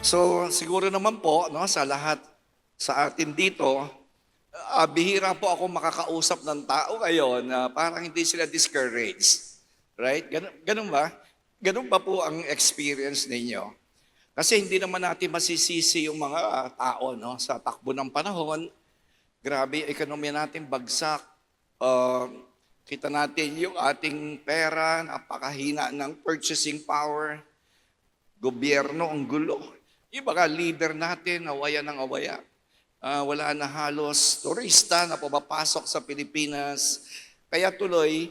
So, siguro naman po, no, sa lahat sa atin dito, bihira po ako makakausap ng tao ngayon na parang hindi sila discouraged. Right? Ganun ba? Ganun ba po ang experience ninyo? Kasi hindi naman natin masisisi yung mga tao, no, sa takbo ng panahon. Grabe, yung ekonomiya natin bagsak. Uh, Kita natin yung ating pera, napakahina ng purchasing power. Gobyerno ang gulo. Yung mga leader natin, awaya ng awaya. Wala na halos turista na pumapasok sa Pilipinas. Kaya tuloy,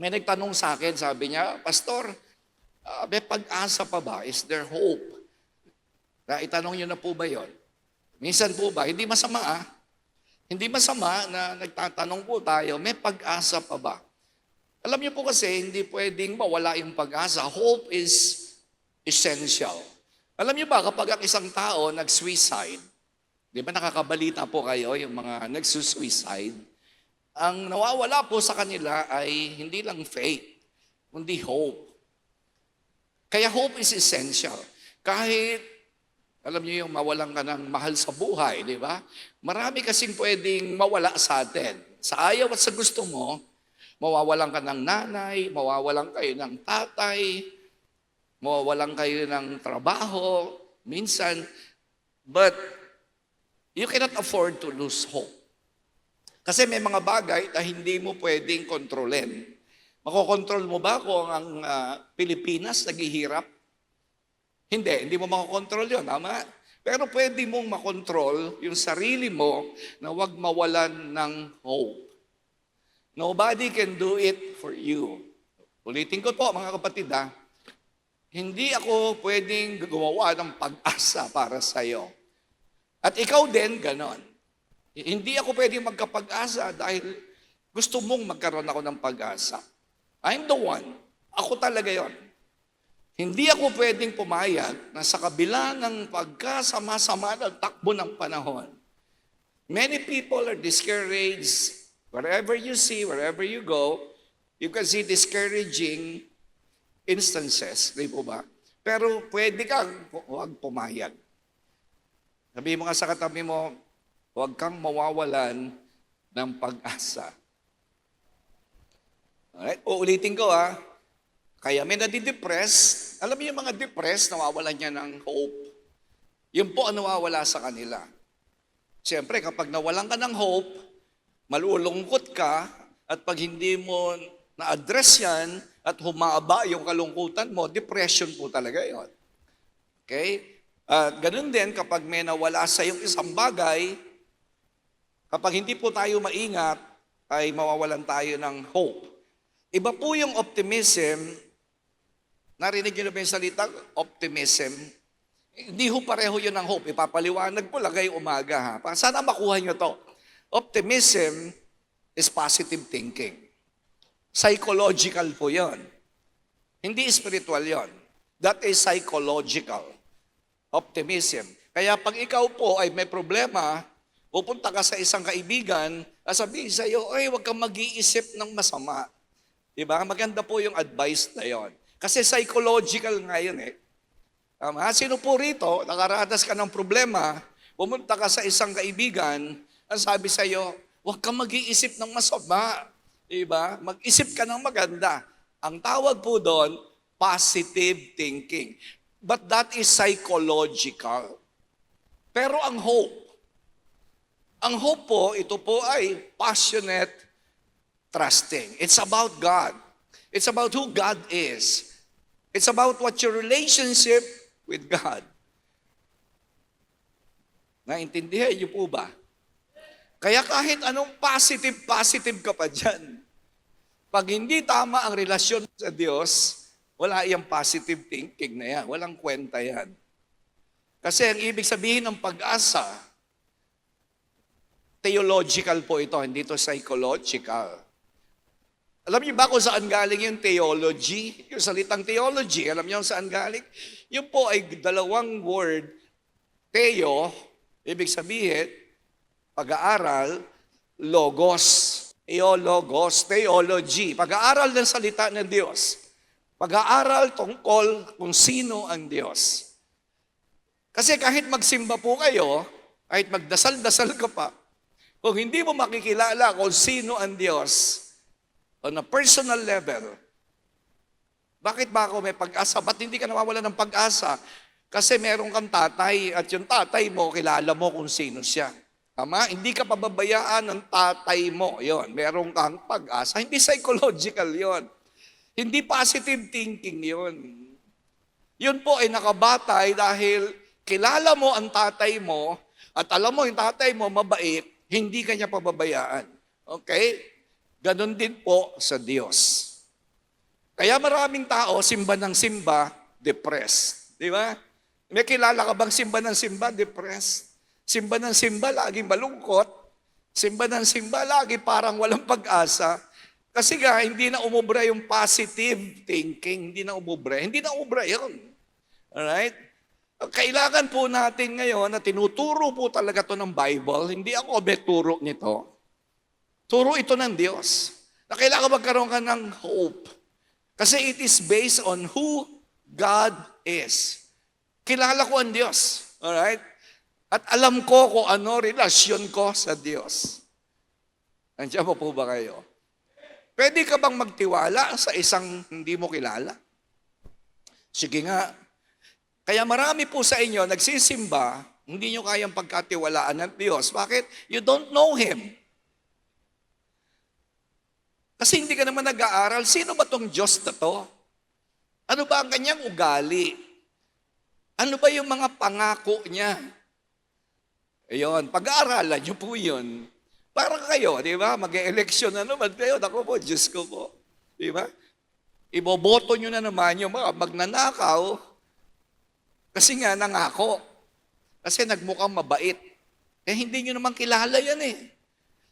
may nagtanong sa akin, sabi niya, Pastor, may pag-asa pa ba? Is there hope? Itanong niyo na po ba yon? Minsan po ba? Hindi masama Hindi masama na nagtatanong po tayo, may pag-asa pa ba? Alam niyo po kasi, hindi pwedeng mawala yung pag-asa. Hope is essential. Alam niyo ba, kapag ang isang tao nag-suicide, di ba nakakabalita po kayo yung mga nagsusuicide, ang nawawala po sa kanila ay hindi lang faith, kundi hope. Kaya hope is essential. Kahit, alam niyo yung mawalan ka ng mahal sa buhay, di ba? Marami kasing pwedeng mawala sa atin. Sa ayaw at sa gusto mo, mawawalan ka ng nanay, mawawalan kayo ng tatay, mawawalan kayo ng trabaho, minsan, but you cannot afford to lose hope. Kasi may mga bagay na hindi mo pwedeng kontrolin. Makokontrol mo ba kung ang Pilipinas naghihirap? Hindi mo makokontrol yun, tama? Pero pwede mong makontrol yung sarili mo na huwag mawalan ng hope. Nobody can do it for you. Ulitin ko po mga kapatid hindi ako pwedeng gumawa ng pag-asa para sa iyo. At ikaw din, ganon. Hindi ako pwedeng magkapag-asa dahil gusto mong magkaroon ako ng pag-asa. I'm the one. Ako talaga yon. Hindi ako pwedeng pumayag na sa kabila ng pagkasama-sama ng takbo ng panahon. Many people are discouraged. Wherever you see, wherever you go, you can see discouraging instances, di po ba? Pero pwede kang huwag pumayag. Sabihin mo nga sa katabi mo, huwag kang mawawalan ng pag-asa. Alright? Uulitin ko Kaya may nadidepress. Alam mo yung mga depressed, nawawalan niya ng hope. Yun po ang nawawala sa kanila. Siyempre, kapag nawalan ka ng hope, malulungkot ka, at pag hindi mo na-address yan, at humaba yung kalungkutan mo, depression po talaga yun. Okay? Ganun din, kapag may nawala sa yung isang bagay, kapag hindi po tayo maingat, ay mawawalan tayo ng hope. Iba po yung optimism. Narinig niyo na ba yung salitang optimism? Hindi ho pareho yun ng hope. Ipapaliwanag po lang ngayong umaga. Sana makuha niyo to. Optimism is positive thinking. Psychological po yun. Hindi spiritual yun. That is psychological. Optimism. Kaya pag ikaw po ay may problema, pupunta ka sa isang kaibigan, sabihin sa'yo, huwag kang mag-iisip ng masama. Diba? Maganda po yung advice na yon. Kasi psychological nga yun Sino po rito, nakaranas ka ng problema, pumunta ka sa isang kaibigan, ang sabi sa'yo, huwag kang mag-iisip ng masama. Diba? Mag-isip ka ng maganda. Ang tawag po doon, positive thinking. But that is psychological. Pero ang hope po, ito po ay passionate trusting. It's about God. It's about who God is. It's about what your relationship with God. Naintindihan niyo po ba? Kaya kahit anong positive ka pa dyan, pag hindi tama ang relasyon sa Diyos, wala yung positive thinking na yan. Walang kwenta yan. Kasi ang ibig sabihin ng pag-asa, theological po ito, hindi ito psychological. Alam niyo ba kung saan galing yung theology? Yung salitang theology, alam niyo saan galing? Yun po ay dalawang word, theo, ibig sabihin, pag-aaral, logos. Theologos, theology, pag-aaral ng salita ng Diyos. Pag-aaral tungkol kung sino ang Diyos. Kasi kahit magsimba po kayo, kahit magdasal-dasal ka pa, kung hindi mo makikilala kung sino ang Diyos on a personal level, bakit ba ako may pag-asa? Ba't hindi ka nawawalan ng pag-asa? Kasi meron kang tatay at yung tatay mo, kilala mo kung sino siya. Tama? Hindi ka pababayaan ng tatay mo. Yon, meron kang pag-asa. Hindi psychological yon. Hindi positive thinking yon. Yun po ay nakabatay dahil kilala mo ang tatay mo at alam mo yung tatay mo mabait, hindi ka niya pababayaan. Okay? Ganon din po sa Diyos. Kaya maraming tao, simba ng simba, depressed. Di ba? May kilala ka bang simba ng simba, depressed? Simba ng simba, laging malungkot. Simba ng simba, lagi parang walang pag-asa. Kasi nga, hindi na umubra yung positive thinking. Hindi na umubra yun. Alright? Kailangan po natin ngayon na tinuturo po talaga to ng Bible. Hindi ako beturo nito. Turo ito ng Diyos. Na kailangan magkaroon ka ng hope. Kasi it is based on who God is. Kilala ko ang Diyos. Alright? At alam ko kung ano relasyon ko sa Diyos. Nandiyan po ba kayo? Pwede ka bang magtiwala sa isang hindi mo kilala? Sige nga. Kaya marami po sa inyo nagsisimba, hindi nyo kayang pagkatiwalaan ng Diyos. Bakit? You don't know Him. Kasi hindi ka naman nag-aaral. Sino ba tong Diyos na to? Ano ba ang kanyang ugali? Ano ba yung mga pangako niya? Ayun, pag-aaralan nyo po yun. Para kayo, di ba? Mag-e-eleksyon na naman kayo. Ako po, Diyos ko po. Di ba? Iboboto nyo na naman yung mga magnanakaw kasi nga nangako. Kasi nagmukhang mabait. Eh, hindi nyo naman kilala yan eh.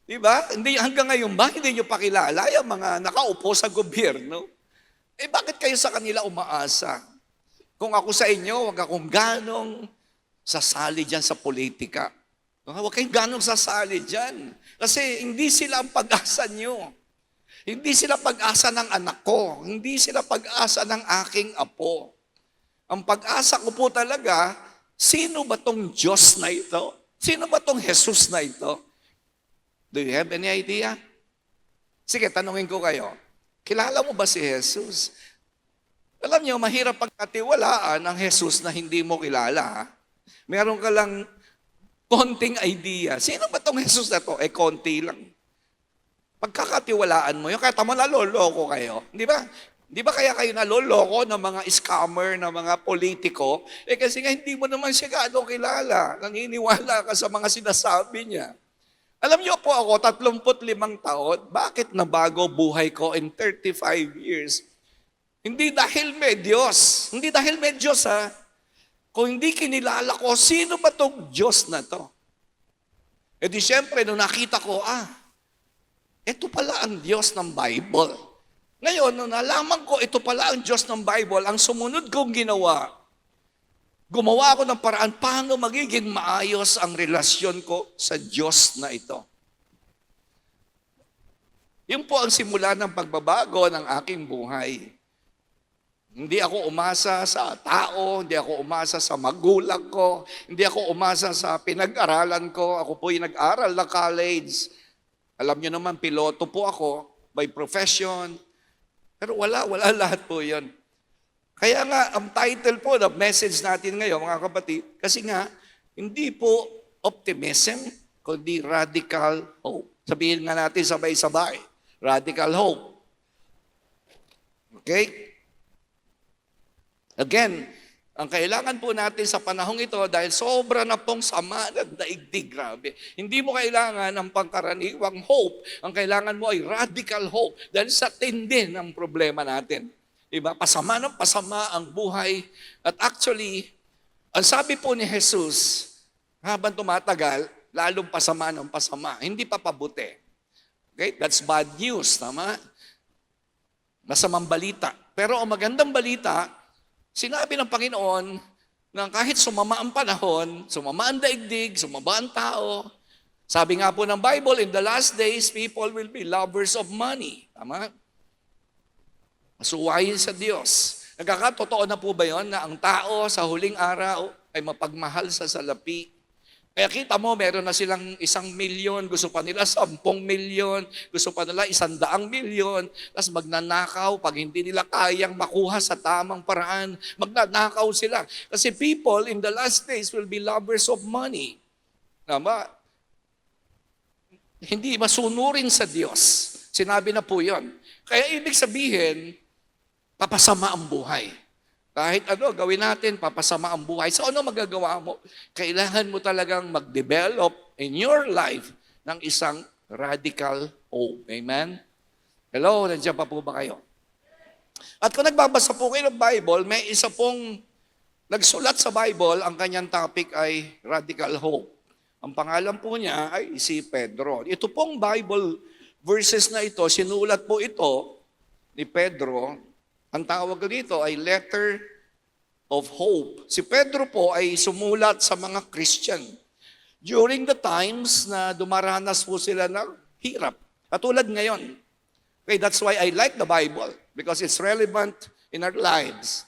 Di ba? Hanggang ngayon ba, hindi nyo pakilala yung mga nakaupo sa gobyerno? Eh, bakit kayo sa kanila umaasa? Kung ako sa inyo, wag akong ganong sasali dyan sa politika. Huwag kayong ganong sasali dyan. Kasi hindi sila ang pag-asa nyo. Hindi sila pag-asa ng anak ko. Hindi sila pag-asa ng aking apo. Ang pag-asa ko po talaga, sino ba tong Diyos na ito? Sino ba tong Jesus na ito? Do you have any idea? Sige, tanungin ko kayo. Kilala mo ba si Jesus? Alam niyo, mahirap pagkatiwalaan ang Jesus na hindi mo kilala. Ha? Meron ka lang konting idea. Sino ba tong Jesus na to? Eh, konti lang. Pagkakatiwalaan mo yun, kaya tama naloloko kayo. Di ba? Di ba kaya kayo naloloko ng mga scammer, ng mga politiko? Eh kasi nga hindi mo naman siya gaano kilala. Naniniwala ka sa mga sinasabi niya. Alam niyo po ako, 35 taon, bakit nabago buhay ko in 35 years? Hindi dahil may Diyos. Hindi dahil may Diyos ha. Kung hindi kinilala ko, sino ba itong Diyos na to? E di syempre, nung nakita ko, ito pala ang Diyos ng Bible. Ngayon, nung nalaman ko, ito pala ang Diyos ng Bible, ang sumunod kong ginawa, gumawa ako ng paraan paano magiging maayos ang relasyon ko sa Diyos na ito. Yun po ang simula ng pagbabago ng aking buhay. Hindi ako umasa sa tao, hindi ako umasa sa magulang ko, hindi ako umasa sa pinag-aralan ko. Ako po yung nag-aral na college. Alam niyo naman, piloto po ako by profession. Pero wala lahat po yun. Kaya nga, ang title po ng message natin ngayon, mga kapatid, kasi nga, hindi po optimism, kundi radical hope. Sabihin nga natin sabay-sabay, radical hope. Okay? Again, ang kailangan po natin sa panahong ito, dahil sobra na pong sama ng daigdig, grabe. Hindi mo kailangan ng pangkaraniwang hope. Ang kailangan mo ay radical hope dahil sa tindi ng problema natin. Diba? Pasama ng pasama ang buhay. At actually, ang sabi po ni Jesus, habang tumatagal, lalong pasama ng pasama. Hindi pa pabuti. Okay? That's bad news, tama? Masamang balita. Pero ang magandang balita, sinabi ng Panginoon na kahit sumama ang panahon, sumama ang daigdig, sumama ang tao, sabi nga po ng Bible, in the last days, people will be lovers of money. Tama? Masuwayin sa Diyos. Nagkakatotoo na po ba yon na ang tao sa huling araw ay mapagmahal sa salapi? Kaya kita mo, meron na silang 1,000,000, gusto pa nila 10,000,000, gusto pa nila 100,000,000, tapos magnanakaw pag hindi nila kayang makuha sa tamang paraan, magnanakaw sila. Kasi people in the last days will be lovers of money. Tama? Hindi masunurin sa Diyos. Sinabi na po yon. Kaya ibig sabihin, papasama ang buhay. Kahit ano, gawin natin, papasama ang buhay. So ano magagawa mo? Kailangan mo talagang mag-develop in your life ng isang radical hope. Amen? Hello, nandiyan pa po ba kayo? At kung nagbabasa po kayo ng Bible, may isa pong nagsulat sa Bible, ang kanyang topic ay radical hope. Ang pangalan po niya ay si Pedro. Ito pong Bible verses na ito, sinulat po ito ni Pedro. Ang tawag dito ay letter of hope. Si Pedro po ay sumulat sa mga Christian during the times na dumaranas po sila ng hirap. Katulad ngayon. Okay, that's why I like the Bible because it's relevant in our lives.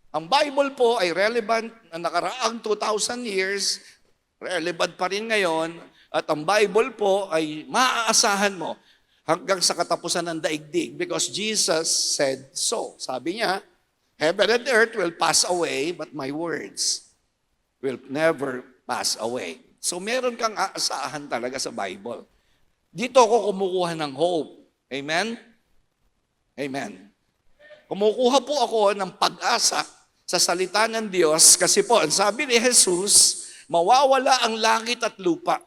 Ang Bible po ay relevant na nakaraang 2,000 years, relevant pa rin ngayon, at ang Bible po ay maaasahan mo hanggang sa katapusan ng daigdig because Jesus said so. Sabi niya, heaven and earth will pass away, but my words will never pass away. So meron kang aasahan talaga sa Bible. Dito ako kumukuha ng hope. Amen? Amen. Kumukuha po ako ng pag-asa sa salita ng Diyos kasi po, ang sabi ni Jesus, mawawala ang langit at lupa.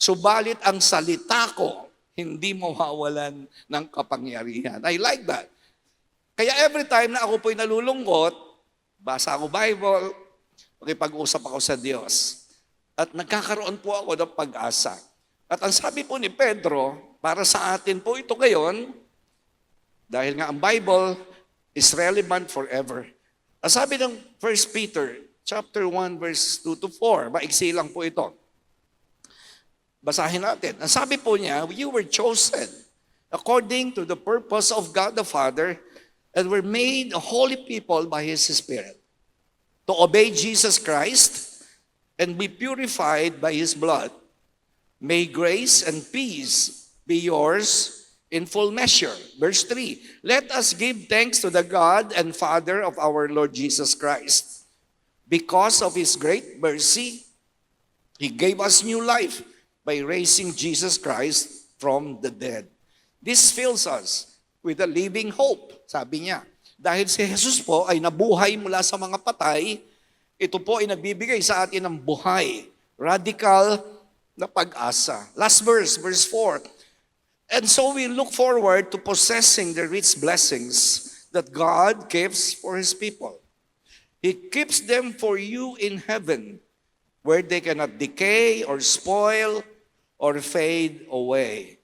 Subalit ang salita ko, hindi mawawalan ng kapangyarihan. I like that. Kaya every time na ako po'y nalulungkot, basa ako Bible, makipag-usap ako sa Diyos. At nagkakaroon po ako ng pag-asa. At ang sabi po ni Pedro, para sa atin po ito ngayon, dahil nga ang Bible is relevant forever. Ang sabi ng 1 Peter, chapter 1, verse 2 to 4, maiksi lang po ito. Basahin natin. Ang sabi po niya, you were chosen according to the purpose of God the Father and were made a holy people by His Spirit to obey Jesus Christ and be purified by His blood. May grace and peace be yours in full measure. Verse 3, let us give thanks to the God and Father of our Lord Jesus Christ. Because of His great mercy, He gave us new life by raising Jesus Christ from the dead. This fills us with a living hope, sabi niya. Dahil si Jesus po ay nabuhay mula sa mga patay, ito po ay nagbibigay sa atin ng buhay, radical na pag-asa. Last verse, verse 4. And so we look forward to possessing the rich blessings that God gives for His people. He keeps them for you in heaven, where they cannot decay or spoil or fade away.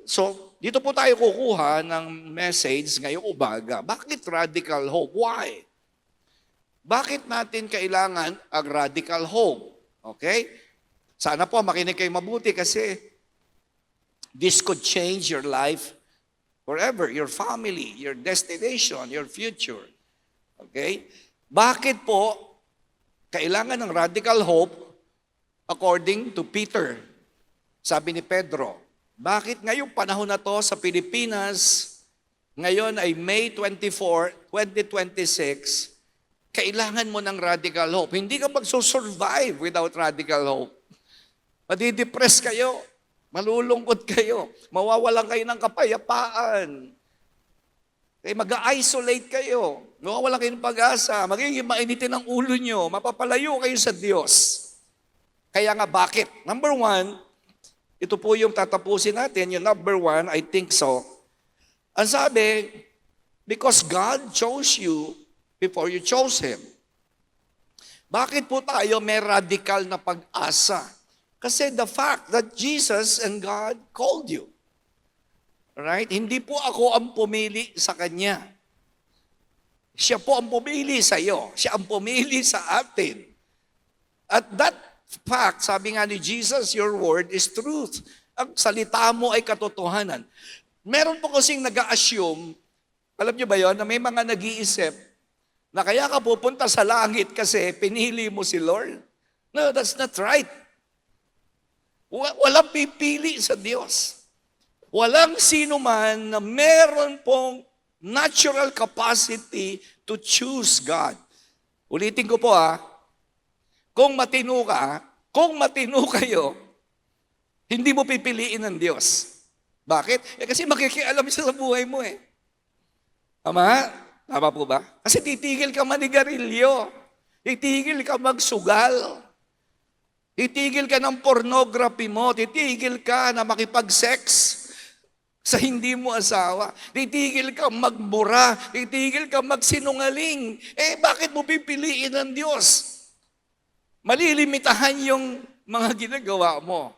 So, dito po tayo kukuha ng message ngayong umaga. Bakit radical hope? Why? Bakit natin kailangan ang radical hope? Okay? Sana po makinig kayo mabuti kasi this could change your life forever, your family, your destination, your future. Okay? Bakit po kailangan ng radical hope according to Peter? Sabi ni Pedro, bakit ngayong panahon na to sa Pilipinas, ngayon ay May 24, 2026, kailangan mo ng radical hope. Hindi ka magsusurvive without radical hope. Madidepress kayo, malulungkot kayo, mawawalan kayo ng kapayapaan. Mag-isolate kayo, mawawalan kayo ng pag-asa, magiging mainitin ang ulo nyo, mapapalayo kayo sa Diyos. Kaya nga bakit? Number 1, ito po yung tatapusin natin, yung number 1, I think so. Ang sabi, because God chose you before you chose Him. Bakit po tayo may radical na pag-asa? Kasi the fact that Jesus and God called you. Right? Hindi po ako ang pumili sa Kanya. Siya po ang pumili sa iyo. Siya ang pumili sa atin. At that fact, sabi nga ni Jesus, your word is truth. Ang salita mo ay katotohanan. Meron po kasing nag-a-assume Alam niyo ba yon na may mga nag-iisip na kaya ka pupunta sa langit kasi pinili mo si Lord? No, that's not right. Walang pipili sa Diyos. Walang sino man na meron pong natural capacity to choose God. Ulitin ko po kung matino kayo, hindi mo pipiliin ng Diyos. Bakit? Kasi makikialam siya sa buhay mo Tama? Tama po ba? Kasi titigil ka manigarilyo. Titigil ka magsugal. Titigil ka ng pornography mo. Titigil ka na makipag-sex sa hindi mo asawa. Titigil ka magmura. Titigil ka magsinungaling. Bakit mo pipiliin ng Diyos? Malilimitahan yung mga ginagawa mo.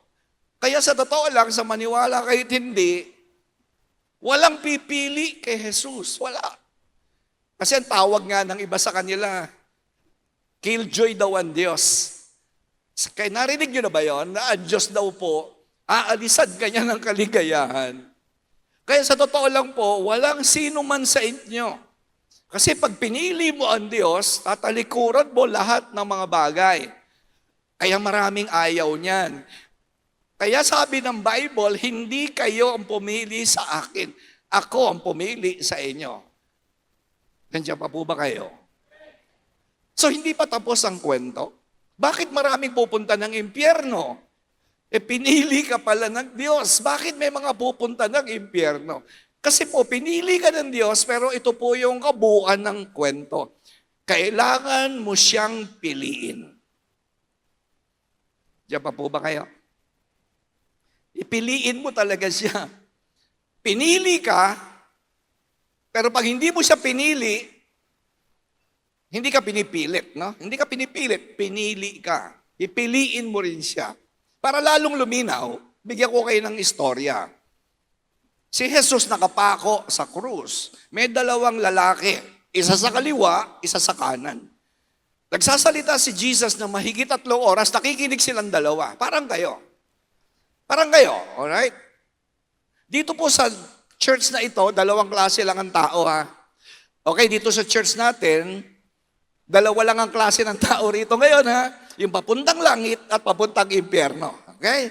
Kaya sa totoo lang, sa maniwala kahit hindi, walang pipili kay Jesus. Wala. Kasi ang tawag nga ng iba sa kanila, killjoy daw ang Diyos. Kaya narinig nyo na ba yon? Na ang Diyos daw po, aalisan kanya ng kaligayahan. Kaya sa totoo lang po, walang sino man sa inyo. Kasi pag pinili mo ang Diyos, tatalikuran mo lahat ng mga bagay. Kaya maraming ayaw niyan. Kaya sabi ng Bible, hindi kayo ang pumili sa akin. Ako ang pumili sa inyo. Nandiyan pa po ba kayo? So hindi pa tapos ang kwento. Bakit maraming pupunta ng impyerno? Pinili ka pala ng Diyos. Bakit may mga pupunta ng impyerno? Kasi po, pinili ka ng Diyos, pero ito po yung kabuuan ng kwento. Kailangan mo siyang piliin. Diyan pa po ba kayo? Ipiliin mo talaga siya. Pinili ka, pero pag hindi mo siya pinili, hindi ka pinipilit, no? Hindi ka pinipilit, pinili ka. Ipiliin mo rin siya. Para lalong luminaw, bigyan ko kayo ng istorya. Si Jesus nakapako sa krus. May dalawang lalaki, isa sa kaliwa, isa sa kanan. Nagsasalita si Jesus na mahigit 3 oras, nakikinig silang dalawa. Parang kayo, alright? Dito po sa church na ito, 2 klase lang ang tao Okay, dito sa church natin, 2 lang ang klase ng tao rito ngayon yung papuntang langit at papuntang impyerno. Okay?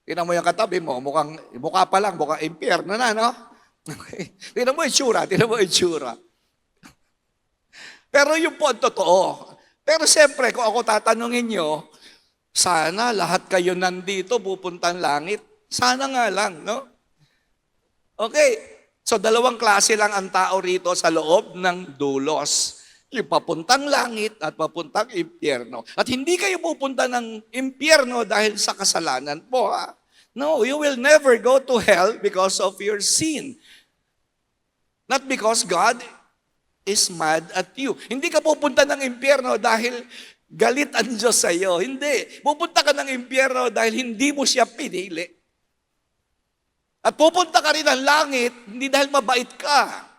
Tingnan mo yung katabi mo, mukha pa lang, mukhang impyerno na, no? Okay. Tingnan mo yung tsura. Pero yung po ang totoo. Pero siyempre, kung ako tatanungin nyo, sana lahat kayo nandito pupuntang langit. Sana nga lang, no? Okay. So 2 klase lang ang tao rito sa loob ng dulos. Yung papuntang langit at papuntang impyerno. At hindi kayo pupunta ng impyerno dahil sa kasalanan po. No, you will never go to hell because of your sin. Not because God is mad at you. Hindi ka pupunta ng impyerno dahil galit ang Diyos sa iyo. Hindi. Pupunta ka ng impyerno dahil hindi mo siya pinili. At pupunta ka rin ng langit, hindi dahil mabait ka.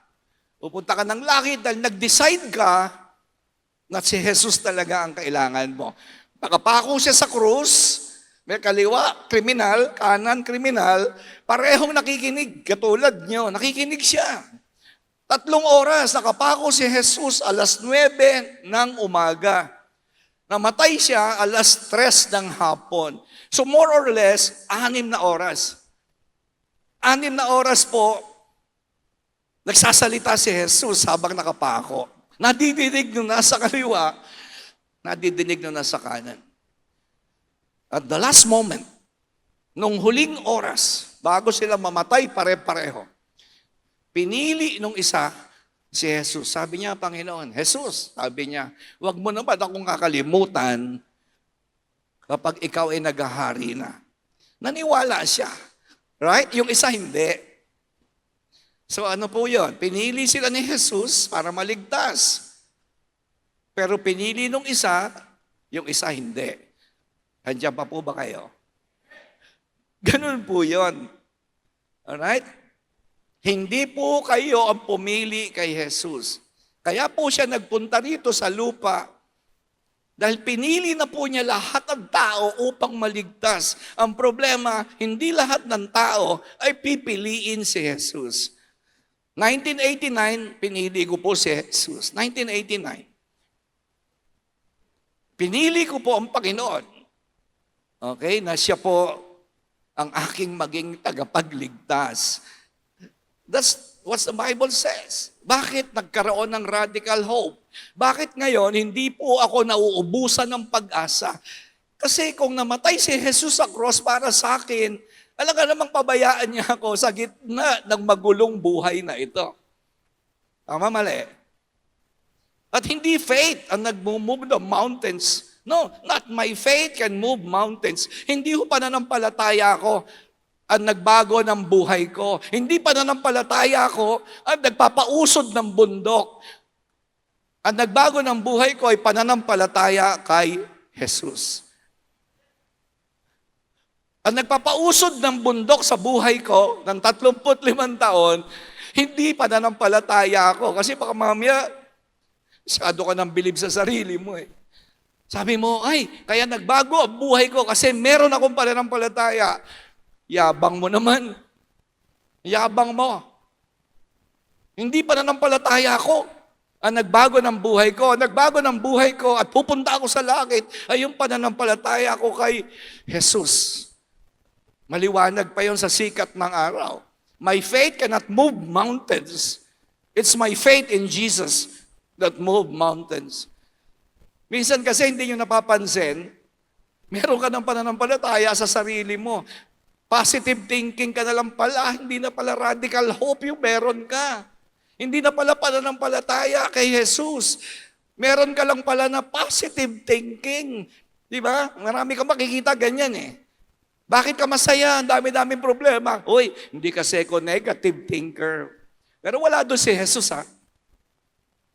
Pupunta ka ng langit dahil nag-decide ka na si Jesus talaga ang kailangan mo. Nakapako siya sa krus, may kaliwa, kriminal, kanan, kriminal, parehong nakikinig, katulad nyo, nakikinig siya. 3 oras, nakapako si Jesus 9:00 ng umaga. Namatay siya 3:00 ng hapon. So more or less, 6 na oras. 6 na oras po, nagsasalita si Jesus habang nakapako. Nadidinig nung nasa kaliwa, nadidinig nung nasa kanan. At the last moment, nung huling oras, bago sila mamatay pare-pareho, pinili nung isa si Jesus. Sabi niya, Panginoon, Jesus, sabi niya, huwag mo naman akong kakalimutan kapag ikaw ay naghahari na. Naniwala siya. Right? Yung isa hindi. So ano po yun? Pinili sila ni Jesus para maligtas. Pero pinili nung isa, yung isa hindi. Andiyan pa po ba kayo? Ganun po yun. Alright? Hindi po kayo ang pumili kay Jesus. Kaya po siya nagpunta rito sa lupa dahil pinili na po niya lahat ng tao upang maligtas. Ang problema, hindi lahat ng tao ay pipiliin si Jesus. 1989, pinili ko po si Jesus. 1989. Pinili ko po ang Panginoon. Okay, na siya po ang aking maging tagapagligtas. That's what the Bible says. Bakit nagkaroon ng radical hope? Bakit ngayon hindi po ako nauubusan ng pag-asa? Kasi kung namatay si Jesus sa cross para sa akin, alaga namang pabayaan niya ako sa gitna ng magulong buhay na ito. Tama, mali? At hindi faith ang nag-move the mountains. No, not my faith can move mountains. Hindi ho pananampalataya ko ang nagbago ng buhay ko. Hindi pananampalataya ko ang nagpapausod ng bundok. Ang nagbago ng buhay ko ay pananampalataya kay Jesus. Ang nagpapausod ng bundok sa buhay ko ng 35 taon, hindi pananampalataya ako. Kasi baka mamaya, masyado ka nang bilib sa sarili mo eh. Sabi mo, ay, kaya nagbago ang buhay ko kasi meron akong pananampalataya. Yabang mo naman. Yabang mo. Hindi pananampalataya ko ang nagbago ng buhay ko. Ang nagbago ng buhay ko at pupunta ako sa langit ay yung pananampalataya ko kay Jesus. Maliwanag pa yon sa sikat ng araw. My faith cannot move mountains. It's my faith in Jesus that move mountains. Minsan kasi hindi nyo napapansin, meron ka ng pananampalataya sa sarili mo. Positive thinking ka na lang pala, hindi na pala radical hope yung meron ka. Hindi na pala pananampalataya kay Jesus. Meron ka lang pala na positive thinking. Di ba? Marami ka makikita ganyan eh. Bakit ka masaya? Ang dami-daming problema. Uy, hindi kasi ako negative thinker. Pero wala doon si Jesus ha.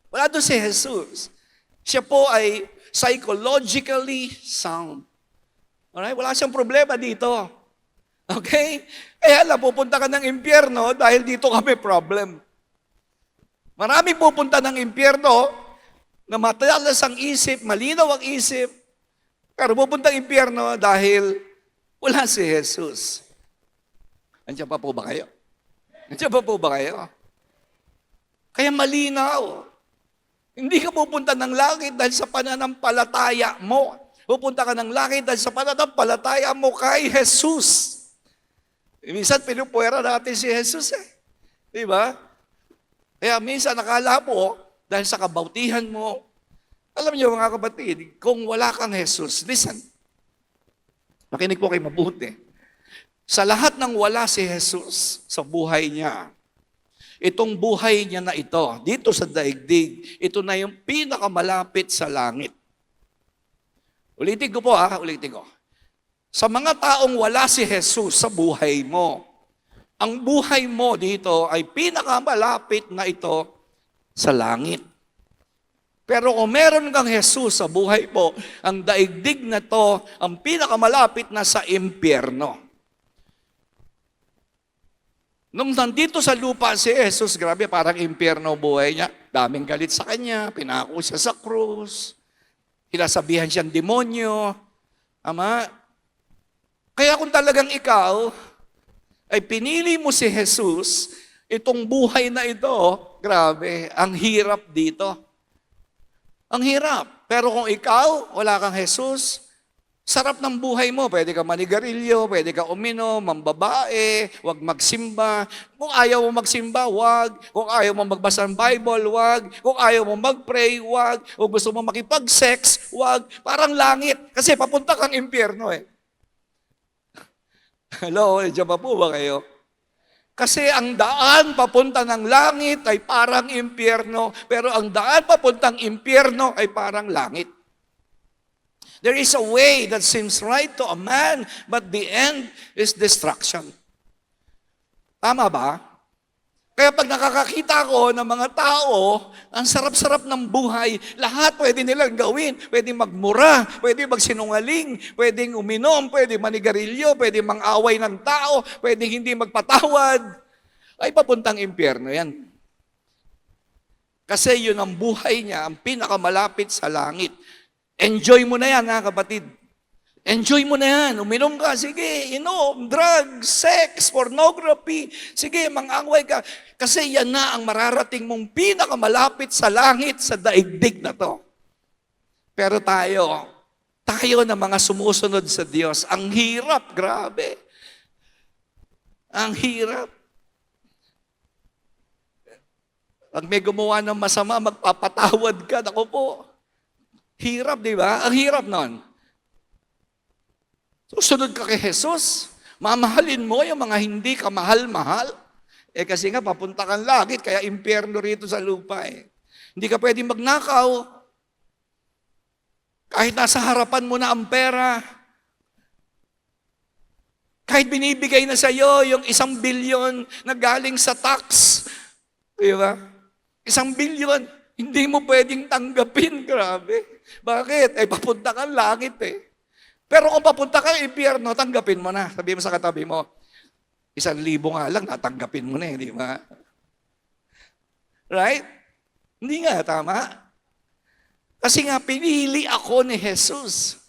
Wala doon si Jesus. Siya po ay psychologically sound. Alright? Wala siyang problema dito. Okay? Kaya lang, pupunta ka ng impyerno dahil dito kami problem. Maraming pupunta ng impyerno na matalas ang isip, malinaw ang isip, pero pupunta ng impyerno dahil wala si Jesus. Andiyan pa po ba kayo? Andiyan pa po ba kayo? Kaya malinaw. Hindi ka pupunta ng langit dahil sa pananampalataya mo. Pupunta ka ng langit dahil sa pananampalataya mo kay Jesus. Minsan pinupuwera natin si Jesus eh. Di ba? Kaya minsan nakala po, dahil sa kabautihan mo, alam niyo mga kapatid, kung wala kang Jesus, listen, makinig po kayo mabuti. Sa lahat ng wala si Jesus sa buhay niya, itong buhay niya na ito, dito sa daigdig, ito na yung pinakamalapit sa langit. Ulitin ko po ulitin ko. Sa mga taong wala si Jesus sa buhay mo, ang buhay mo dito ay pinakamalapit na ito sa langit. Pero kung meron kang Jesus sa buhay mo, ang daigdig na to, ang pinakamalapit na sa impyerno. Nung nandito sa lupa si Jesus, grabe, parang impyerno buhay niya. Daming galit sa kanya, pinako siya sa krus, hinasabihan siyang demonyo. Ama, kaya kung talagang ikaw ay pinili mo si Jesus, itong buhay na ito, grabe, ang hirap dito. Ang hirap. Pero kung ikaw, wala kang Jesus, sarap ng buhay mo. Pwede ka manigarilyo, pwede ka uminom, mambabae, wag magsimba. Kung ayaw mo magsimba, wag. Kung ayaw mo magbasa ng Bible, wag. Kung ayaw mo magpray, wag. Kung gusto mo makipag-sex, wag. Parang langit. Kasi papunta kang impyerno eh. Hello, diyan pa po ba kayo? Kasi ang daan papunta ng langit ay parang impyerno, pero ang daan papuntang impyerno ay parang langit. There is a way that seems right to a man, but the end is destruction. Tama ba? Kaya pag nakakakita ko ng mga tao, ang sarap-sarap ng buhay, lahat pwede nilang gawin. Pwede magmura, pwede magsinungaling, pwedeng uminom, pwede manigarilyo, pwede mang-away ng tao, pwede hindi magpatawad. Ay papuntang impyerno yan. Kasi yun ang buhay niya, ang pinakamalapit sa langit. Enjoy mo na yan, ha, kapatid. Enjoy mo na yan. Uminom ka, sige, inom, drugs, sex, pornography. Sige, mang-angway ka. Kasi yan na ang mararating mong pinakamalapit sa langit, sa daigdig na to. Pero tayo na mga sumusunod sa Diyos, ang hirap, grabe. Ang hirap. Pag may gumawa ng masama, magpapatawad ka. Naku po. Hirap, di ba? Ang hirap nun. Susunod ka kay Jesus. Mamahalin mo yung mga hindi ka mahal-mahal. Kasi nga, papunta kang langit, kaya impyerno rito sa lupa eh. Hindi ka pwedeng magnakaw. Kahit nasa harapan mo na ang pera. Kahit binibigay na sa iyo yung 1 billion na galing sa tax. Di ba? 1 billion, hindi mo pwedeng tanggapin. Grabe. Bakit? Papunta kang langit eh. Pero kung papunta kang impyerno, tanggapin mo na. Sabi mo sa katabi mo, 1,000 nga lang, natanggapin mo na eh, di ba? Right? Hindi nga, tama? Kasi nga, pinili ako ni Jesus.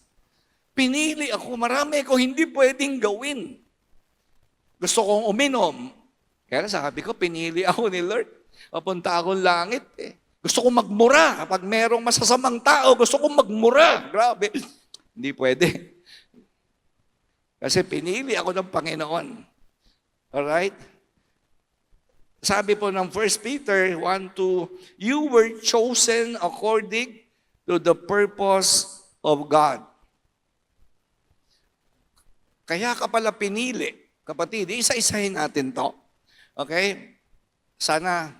Pinili ako, marami ko hindi pwedeng gawin. Gusto kong uminom. Kaya sabi ko, pinili ako ni Lord. Papunta akong langit eh. Gusto kong magmura. Kapag merong masasamang tao, gusto kong magmura. Grabe. Hindi pwede. Kasi pinili ako ng Panginoon. Alright? Sabi po ng 1 Peter 1:2, you were chosen according to the purpose of God. Kaya ka pala pinili. Kapatid, isa-isahin natin to. Okay? Sana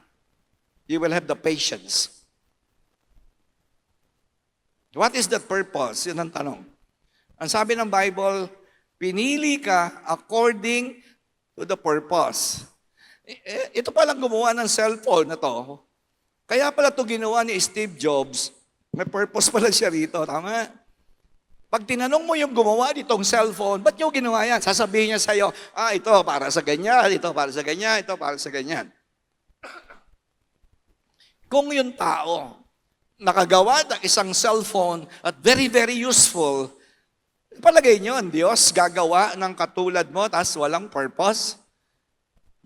you will have the patience. What is the purpose? Yun ang tanong. Ang sabi ng Bible, pinili ka according to the purpose. Ito palang gumawa ng cellphone na to. Kaya pala ito ginawa ni Steve Jobs. May purpose pala siya rito. Tama? Pag tinanong mo yung gumawa nitong cellphone, ba't yung ginawa yan? Sasabihin niya sa'yo, ito para sa ganyan, ito para sa ganyan, ito para sa ganyan. Kung yung tao nakagawa ng isang cellphone at very, very useful, palagay nyo, ang Diyos gagawa ng katulad mo tapos walang purpose?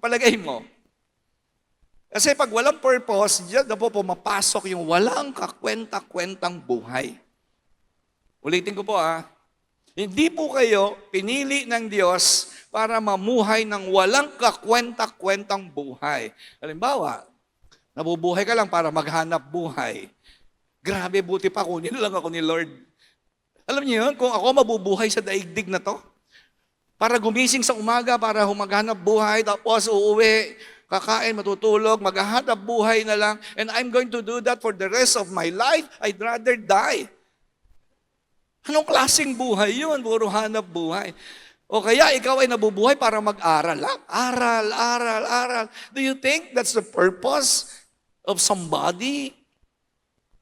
Palagay mo. Kasi pag walang purpose, diyan na po pumapasok yung walang kakwenta-kwentang buhay. Ulitin ko po hindi po kayo pinili ng Diyos para mamuhay ng walang kakwenta-kwentang buhay. Halimbawa, nabubuhay ka lang para maghanap buhay. Grabe, buti pa kunin lang ako ni Lord. Alam niyo yun, kung ako mabubuhay sa daigdig na to, para gumising sa umaga, para humaghanap buhay, tapos uuwi, kakain, matutulog, maghahanap buhay na lang, and I'm going to do that for the rest of my life, I'd rather die. Anong klaseng buhay yun? Puro hanap buhay. O kaya ikaw ay nabubuhay para mag-aral. Aral, aral, aral. Do you think that's the purpose of somebody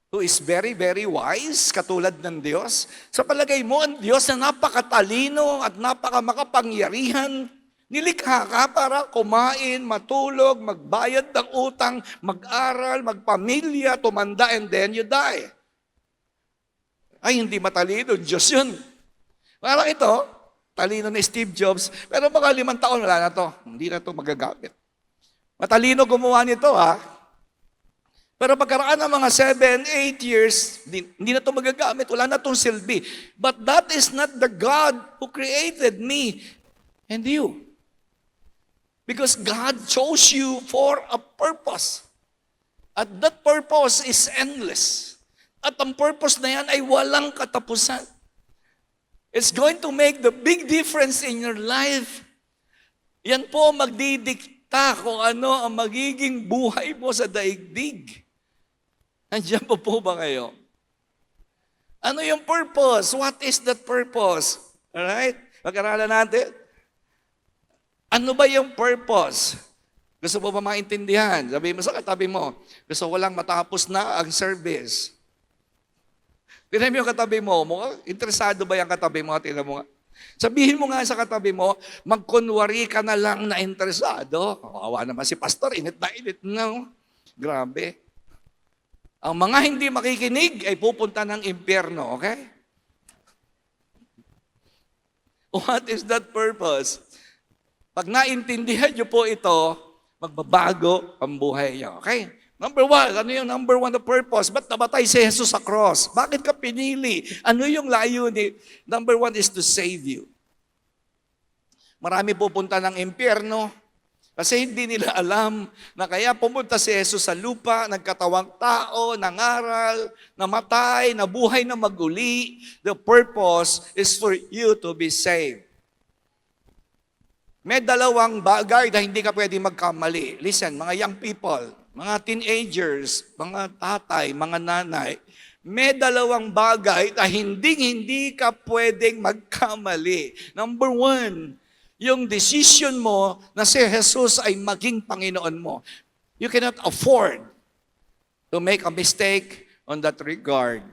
who is very, very wise, katulad ng Diyos? Sa palagay mo, ang Diyos na napakatalino at napakamakapangyarihan, nilikha ka para kumain, matulog, magbayad ng utang, mag-aral, magpamilya, tumanda, and then you die. Ay, hindi matalino, Diyos yun. Parang ito, talino ni Steve Jobs, pero mga 5 taon, wala na to. Hindi na to magagamit. Matalino gumawa nito, Pero pagkaraan ng mga 7, 8 years, hindi na to magagamit, wala na tong silbi. But that is not the God who created me and you. Because God chose you for a purpose. At that purpose is endless. At ang purpose na yan ay walang katapusan. It's going to make the big difference in your life. Yan po magdidikta kung ano ang magiging buhay mo sa daigdig. Nandiyan po ba kayo? Ano yung purpose? What is that purpose? Alright? Pag-aralan natin. Ano ba yung purpose? Gusto mo ba maintindihan? Sabihin mo sa katabi mo, gusto ko lang matapos na ang service. Tingnan mo yung katabi mo, interesado ba yung katabi mo? Tingnan mo nga. Sabihin mo nga sa katabi mo, magkunwari ka na lang na interesado. Kawawa naman si pastor, init na init na. Grabe. Ang mga hindi makikinig ay pupunta ng impyerno, okay? What is that purpose? Pag naintindihan niyo po ito, magbabago ang buhay niyo. Okay? Number one, ano yung number one na purpose? Ba't namatay si Jesus sa cross? Bakit ka pinili? Ano yung layunin? Number one is to save you. Marami pupunta ng impyerno kasi hindi nila alam na kaya pumunta si Jesus sa lupa, nagkatawang tao, nangaral, namatay, nabuhay na maguli. The purpose is for you to be saved. May dalawang bagay na hindi ka pwede magkamali. Listen, mga young people, mga teenagers, mga tatay, mga nanay, may dalawang bagay na hindi ka pwedeng magkamali. Number one, yung decision mo na si Jesus ay maging Panginoon mo. You cannot afford to make a mistake on that regard.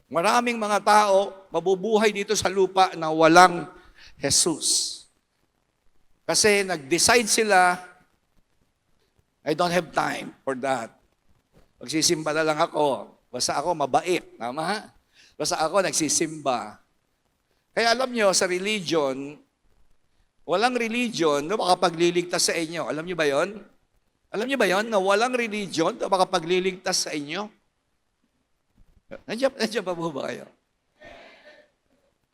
Maraming mga tao mabubuhay dito sa lupa na walang Jesus. Kasi nag-decide sila, I don't have time for that. Magsisimba na lang ako. Basta ako mabait. Tama? Basta ako nagsisimba. Kaya alam nyo, sa religion, walang religion na makapagliligtas sa inyo. Alam nyo ba yon? Alam nyo ba yon? Na walang religion na makapagliligtas sa inyo? Nandiyan pa po ba kayo?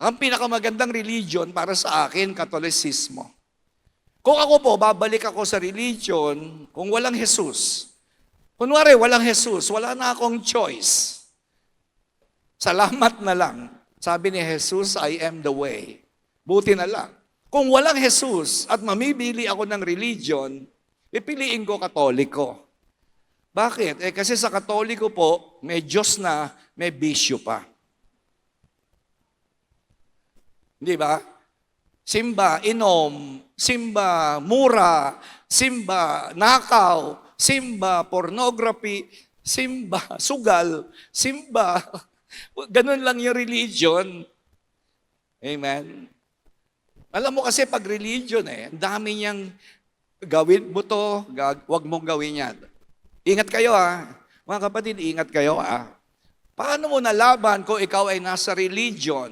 Ang pinakamagandang religion para sa akin, Katolisismo. Kung ako po, babalik ako sa religion kung walang Jesus. Kunwari, walang Jesus, wala na akong choice. Salamat na lang. Sabi ni Jesus, I am the way. Buti na lang. Kung walang Jesus at mamibili ako ng religion, pipiliin ko Katoliko. Bakit? Kasi sa Katoliko po, may Diyos na, may bisyo pa. Di ba? Simba, inom, simba, mura, simba, nakaw, simba, pornography, simba, sugal, simba. Ganun lang yung religion. Amen? Alam mo kasi pag religion ang dami niyang gawin mo to, wag mong gawin yan. Ingat kayo mga kapatid, ingat kayo Paano mo nalaban kung ikaw ay nasa religion?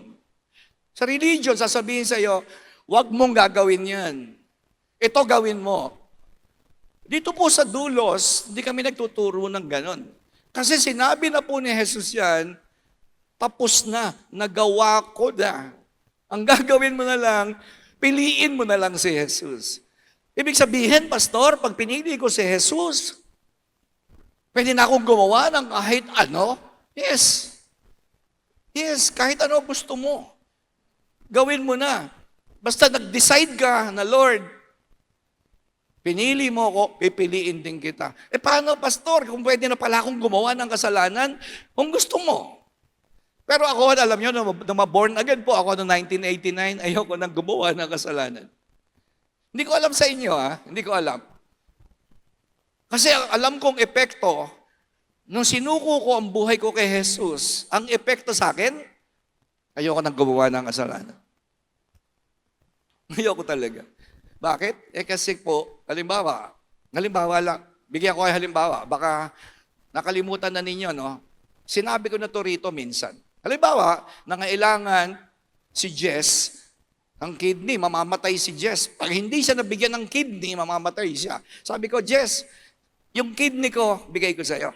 Sa religion, sasabihin sa iyo, wag mong gagawin yan. Ito gawin mo. Dito po sa Dulos, hindi kami nagtuturo ng ganon. Kasi sinabi na po ni Jesus yan, tapos na, nagawa ko na. Ang gagawin mo na lang, piliin mo na lang si Jesus. Ibig sabihin, Pastor, pag pinili ko si Jesus, pwede na akong gumawa ng kahit ano? Yes. Yes, kahit ano gusto mo. Gawin mo na. Basta nag-decide ka na, Lord, pinili mo ako, pipiliin din kita. Paano, Pastor, kung pwede na pala akong gumawa ng kasalanan? Kung gusto mo. Pero ako, alam nyo, na ma-born again po ako noong 1989, ayoko nang gumawa ng kasalanan. Hindi ko alam sa inyo, Hindi ko alam. Kasi alam kong epekto, nung sinuko ko ang buhay ko kay Jesus, ang epekto sa akin, ayoko nang gumawa ng kasalanan. Ayoko talaga. Bakit? Kasi po, halimbawa lang, bigyan ko kayo halimbawa, baka nakalimutan na ninyo, no? Sinabi ko na to rito minsan. Halimbawa, nangailangan si Jess, ang kidney, mamamatay si Jess. Pag hindi siya nabigyan ng kidney, mamamatay siya. Sabi ko, Jess, yung kidney ko, bigay ko sa'yo.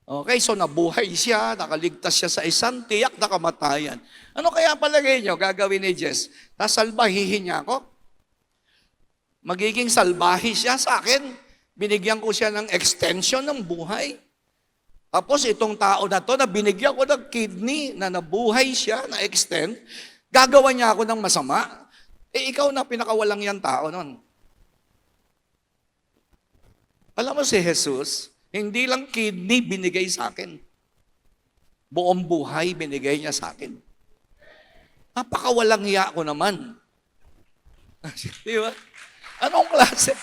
Okay, so nabuhay siya, nakaligtas siya sa isang tiyak na kamatayan. Ano kaya palagay nyo gagawin ni Jess? Sasalbahihin niya ako? Magiging salbahi siya sa akin? Binigyan ko siya ng extension ng buhay? Tapos itong tao na to, na binigyan ko ng kidney, na nabuhay siya, na extend, gagawa niya ako ng masama? Ikaw na pinakawalang yan tao nun. Alam mo si Jesus, hindi lang kidney binigay sa akin. Buong buhay binigay niya sa akin. Napakawalang hiya ko naman. Di ba? Anong klase?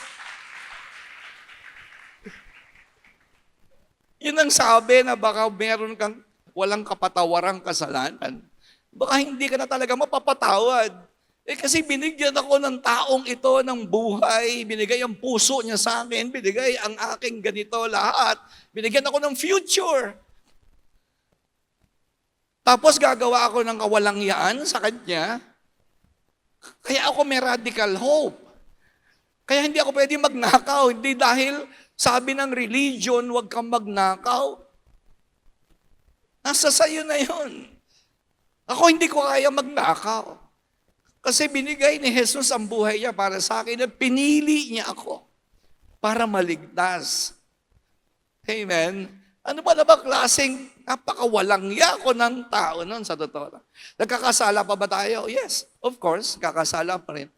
Yun ang sabi na baka meron kang walang kapatawarang kasalanan. Baka hindi ka na talaga mapapatawad. Kasi binigyan ako ng taong ito ng buhay, binigay ang puso niya sa akin, binigay ang aking ganito lahat, binigyan ako ng future. Tapos gagawa ako ng kawalangyaan sa kanya. Kaya ako may radical hope. Kaya hindi ako pwede magnakaw. Hindi dahil sabi ng religion, huwag kang magnakaw. Nasa sayo na yun. Ako hindi ko kaya magnakaw. Kasi binigay ni Jesus ang buhay niya para sa akin at pinili niya ako para maligtas. Amen? Ano ba na ba klaseng napakawalangya ko ng tao nun sa totoo lang? Nagkakasala pa ba tayo? Yes, of course, kakasala pa rin.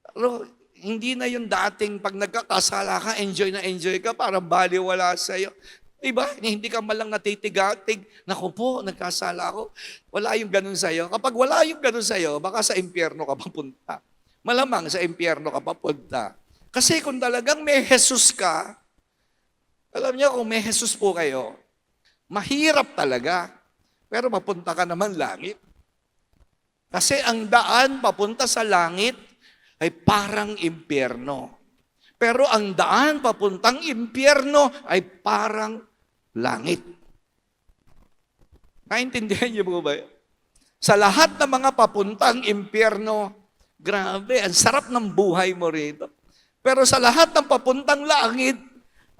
Pero hindi na yung dating pag nagkakasala ka, enjoy na enjoy ka, parang baliwala sa'yo. Diba? Hindi ka malang natitigatig. Naku po, nagkasala ako. Wala yung ganun sa'yo. Kapag wala yung ganun sa'yo, baka sa impyerno ka papunta. Malamang sa impyerno ka papunta. Kasi kung talagang may Jesus ka, alam niyo kung may Jesus po kayo, mahirap talaga. Pero mapunta ka naman langit. Kasi ang daan papunta sa langit ay parang impyerno. Pero ang daan papuntang impyerno ay parang langit. Naintindihan niyo po ba? Sa lahat ng mga papuntang impyerno, grabe, ang sarap ng buhay mo rito. Pero sa lahat ng papuntang langit,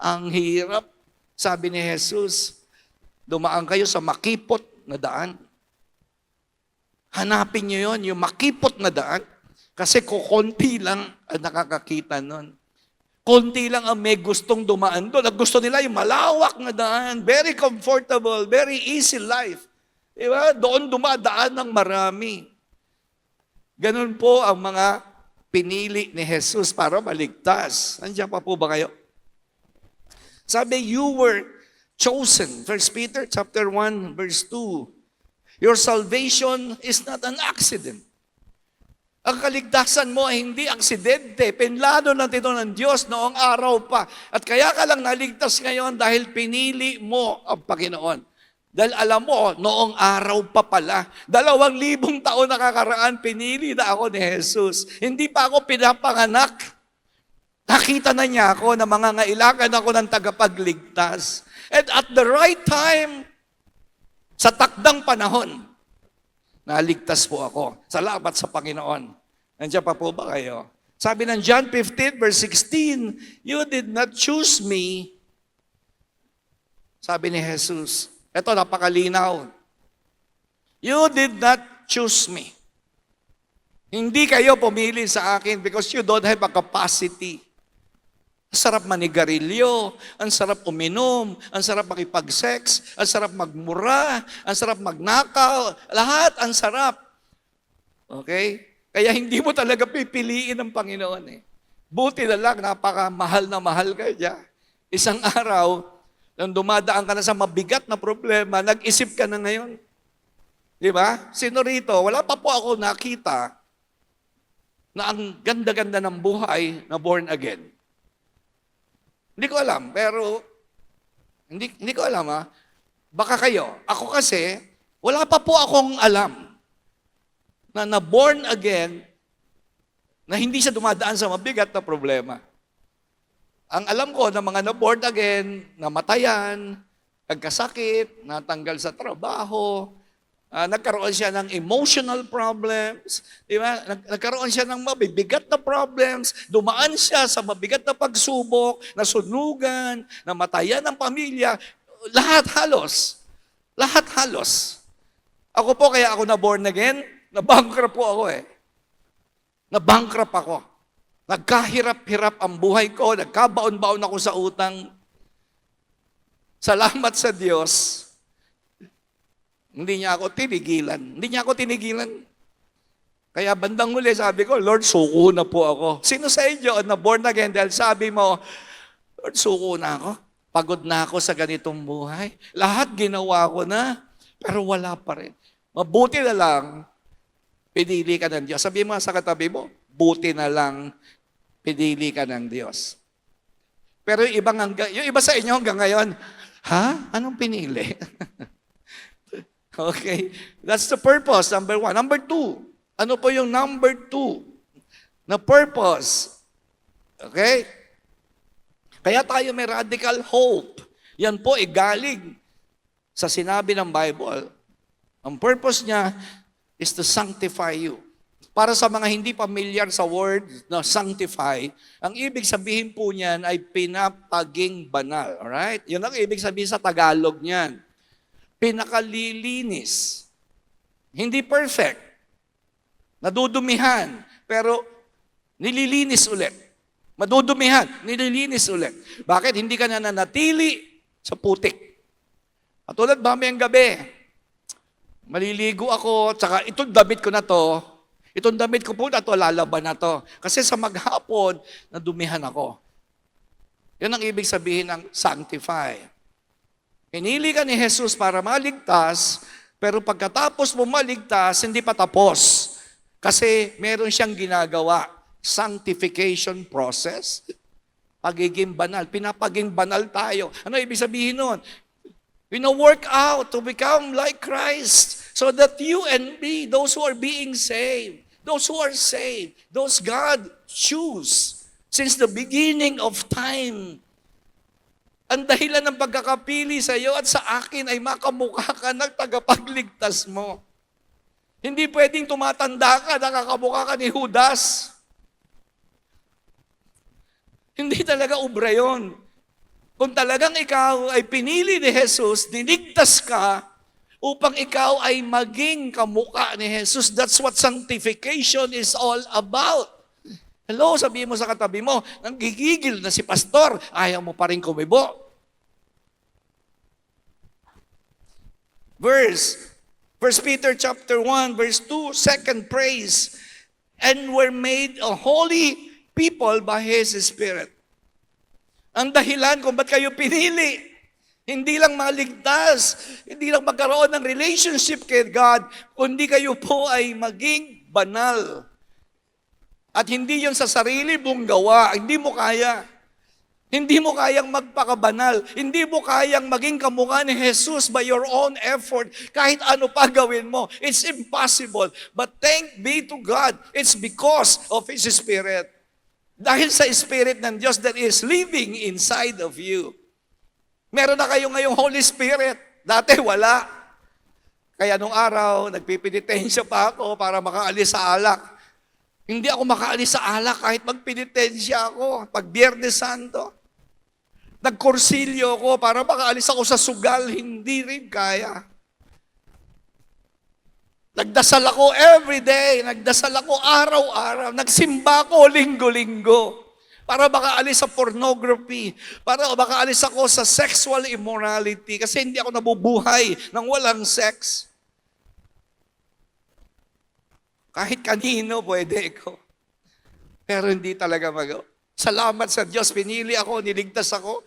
ang hirap. Sabi ni Jesus, dumaan kayo sa makipot na daan. Hanapin niyo yon, yung makipot na daan. Kasi kukunti lang ang nakakakita nun. Konti lang ang may gustong dumaan doon. At gusto nila yung malawak na daan. Very comfortable, very easy life. Diba? Doon dumadaan ng marami. Ganun po ang mga pinili ni Jesus para maligtas. Nandiyan pa po ba kayo? Sabi, you were chosen. 1 Peter chapter 1, verse 2. Your salvation is not an accident. Ang kaligtasan mo ay hindi aksidente. Pinlano na ito ng Diyos noong araw pa. At kaya ka lang naligtas ngayon dahil pinili mo ang Panginoon. Dahil alam mo, noong araw pa pala, 2,000 taon nakakaraan, pinili na ako ni Jesus. Hindi pa ako pinapanganak. Nakita na niya ako na mangangailangan ako ng tagapagligtas. And at the right time, sa takdang panahon, naligtas po ako. Salamat sa Panginoon. Nandiyan pa po ba kayo? Sabi ng John 15, verse 16, you did not choose me. Sabi ni Jesus. Ito, napakalinaw. You did not choose me. Hindi kayo pumili sa akin because you don't have a capacity. Ang sarap manigarilyo, ang sarap uminom, ang sarap makipag-sex, ang sarap magmura, ang sarap magnakaw, lahat ang sarap. Okay? Kaya hindi mo talaga pipiliin ng Panginoon eh. Buti na lang, napakamahal na mahal ka dyan. Isang araw, nang dumadaan ka na sa mabigat na problema, nag-isip ka na ngayon. Di ba? Sino rito? Wala pa po ako nakita na ang ganda-ganda ng buhay na born again. Hindi ko alam, pero hindi ko alam ha. Baka kayo. Ako kasi, wala pa po akong alam na born again na hindi siya dumadaan sa mabigat na problema. Ang alam ko na mga na-born again, namatayan, nagkasakit, natanggal sa trabaho, nagkaroon siya ng emotional problems, di ba? Nagkaroon siya ng mabibigat na problems, dumaan siya sa mabigat na pagsubok, nasunugan, namatayan ng pamilya, lahat halos. Lahat halos. Ako po, kaya ako na-born again, na-bankrupt po ako eh. Na-bankrupt ako. Nagkahirap-hirap ang buhay ko, nagkabaon-baon ako sa utang. Salamat sa Diyos, hindi niya ako tinigilan. Hindi niya ako tinigilan. Kaya bandang huli, sabi ko, Lord, suko na po ako. Sino sa inyo na born again dahil sabi mo, Lord, suko na ako. Pagod na ako sa ganitong buhay. Lahat ginawa ko na, pero wala pa rin. Mabuti na lang, pinili ka ng Diyos. Sabi mo sa katabi mo, buti na lang, pinili ka ng Diyos. Pero yung iba sa inyo hanggang ngayon, ha? Anong pinili? Okay? That's the purpose, number 1. Number 2, ano po yung number 2 na purpose? Okay? Kaya tayo may radical hope. Yan po galing sa sinabi ng Bible. Ang purpose niya is to sanctify you. Para sa mga hindi familiar sa word na sanctify, ang ibig sabihin po niyan ay pinapaging banal. Alright? Yun ang ibig sabihin sa Tagalog niyan. Pinakalilinis. Hindi perfect. Nadudumihan. Pero nililinis ulit. Madudumihan. Nililinis ulit. Bakit? Hindi ka na nanatili sa putik. At tulad mamayang gabi, maliligo ako, tsaka itong damit ko na to, itong damit ko po na to, lalaban na to. Kasi sa maghapon, nadumihan ako. Yan ang ibig sabihin ng sanctify. Pinili ka ni Jesus para maligtas, pero pagkatapos mo maligtas, hindi pa tapos. Kasi meron siyang ginagawa. Sanctification process. Pagiging banal. Pinapaging banal tayo. Ano ibig sabihin nun? Work out to become like Christ so that you and me, those who are being saved, those who are saved, those God choose since the beginning of time. Ang dahilan ng pagkakapili sa iyo at sa akin ay makamukha ka ng tagapagligtas mo. Hindi pwedeng tumatanda ka, nakakamukha ka ni Judas. Hindi talaga ubra yun. Kung talagang ikaw ay pinili ni Jesus, niligtas ka upang ikaw ay maging kamukha ni Jesus. That's what sanctification is all about. Hello, sabihin mo sa katabi mo, nanggigigil na si pastor, ayaw mo pa rin kumibo. First Peter chapter 1, verse 2, second praise, and were made a holy people by His Spirit. Ang dahilan kung ba't kayo pinili, hindi lang maligtas, hindi lang magkaroon ng relationship kay God, kundi kayo po ay maging banal. At hindi yun sa sarili mong gawa, hindi mo kaya. Hindi mo kayang magpakabanal. Hindi mo kayang maging kamukha ni Jesus by your own effort. Kahit ano pa gawin mo. It's impossible. But thank be to God. It's because of His Spirit. Dahil sa Spirit ng Diyos that is living inside of you. Meron na kayo ngayong Holy Spirit. Dati wala. Kaya nung araw, nagpipinitensya pa ako para makaalis sa alak. Hindi ako makaalis sa alak kahit magpinitensya ako. Pag Biyernes Santo. Nagkursilyo ko para makaalis ako sa sugal, hindi rin kaya. Nagdasal ako every day, nagdasal ako araw-araw, nagsimba ko linggo-linggo para makaalis sa pornography, para makaalis ako sa sexual immorality kasi hindi ako nabubuhay nang walang sex. Kahit kanino pwede ko. Pero hindi talaga magawa. Salamat sa Diyos, pinili ako, niligtas ako.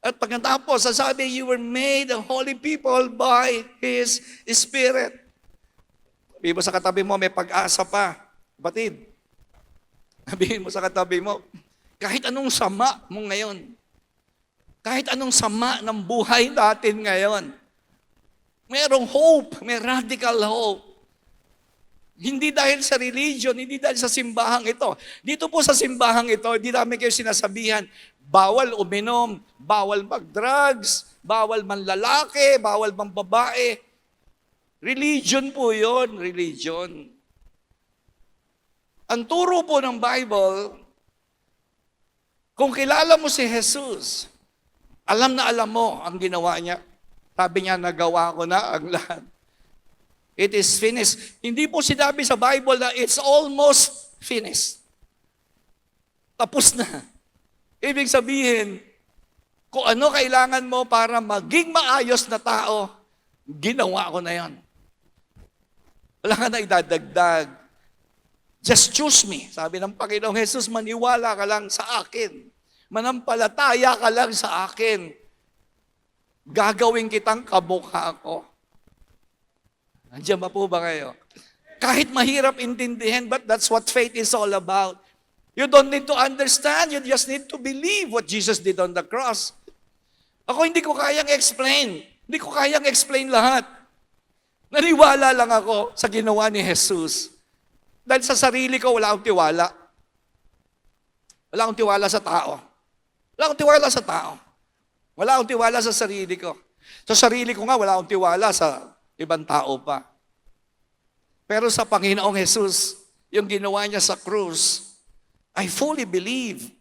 At pagkatapos, sasabi, you were made a holy people by His Spirit. Sabihin mo sa katabi mo, may pag-asa pa. Batid, sabihin mo sa katabi mo, kahit anong sama mo ngayon, kahit anong sama ng buhay natin ngayon, merong hope, may radical hope. Hindi dahil sa religion, hindi dahil sa simbahang ito. Dito po sa simbahang ito, hindi namin kayo sinasabihan, bawal uminom, bawal mag-drugs, bawal manlalaki, bawal mambabae. Religion po yon, religion. Ang turo po ng Bible, kung kilala mo si Jesus, alam na alam mo ang ginawa niya. Sabi niya, nagawa ko na ang lahat. It is finished. Hindi po sinabi sa Bible na it's almost finished. Tapos na. Ibig sabihin, kung ano kailangan mo para maging maayos na tao, ginawa ko na yan. Wala ka na idadagdag. Just choose me. Sabi ng Panginoong Jesus, maniwala ka lang sa akin. Manampalataya ka lang sa akin. Gagawin kitang kamukha ko. Andiyan ba po ba kayo? Kahit mahirap intindihin, but that's what faith is all about. You don't need to understand, you just need to believe what Jesus did on the cross. Ako hindi ko kayang explain. Hindi ko kayang explain lahat. Naniwala lang ako sa ginawa ni Jesus. Dahil sa sarili ko, wala akong tiwala. Wala akong tiwala sa tao. Wala akong tiwala sa tao. Wala akong tiwala sa sarili ko. Sa sarili ko nga, wala akong tiwala sa ibang tao pa. Pero sa Panginoong Jesus, yung ginawa niya sa krus, I fully believe,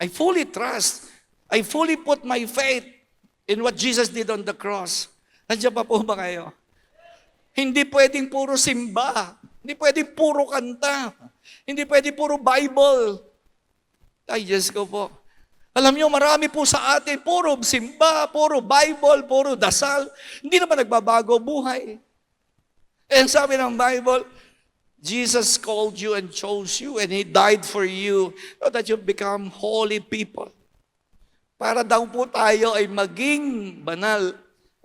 I fully trust, I fully put my faith in what Jesus did on the cross. Nandiyan pa po ba kayo? Hindi pwedeng puro simba. Hindi pwedeng puro kanta. Hindi pwedeng puro Bible. Ay, Diyos ko po. Alam niyo, marami po sa atin, puro simba, puro Bible, puro dasal. Hindi naman nagbabago buhay. And sabi ng Bible, Jesus called you and chose you and He died for you so that you become holy people. Para daw po tayo ay maging banal,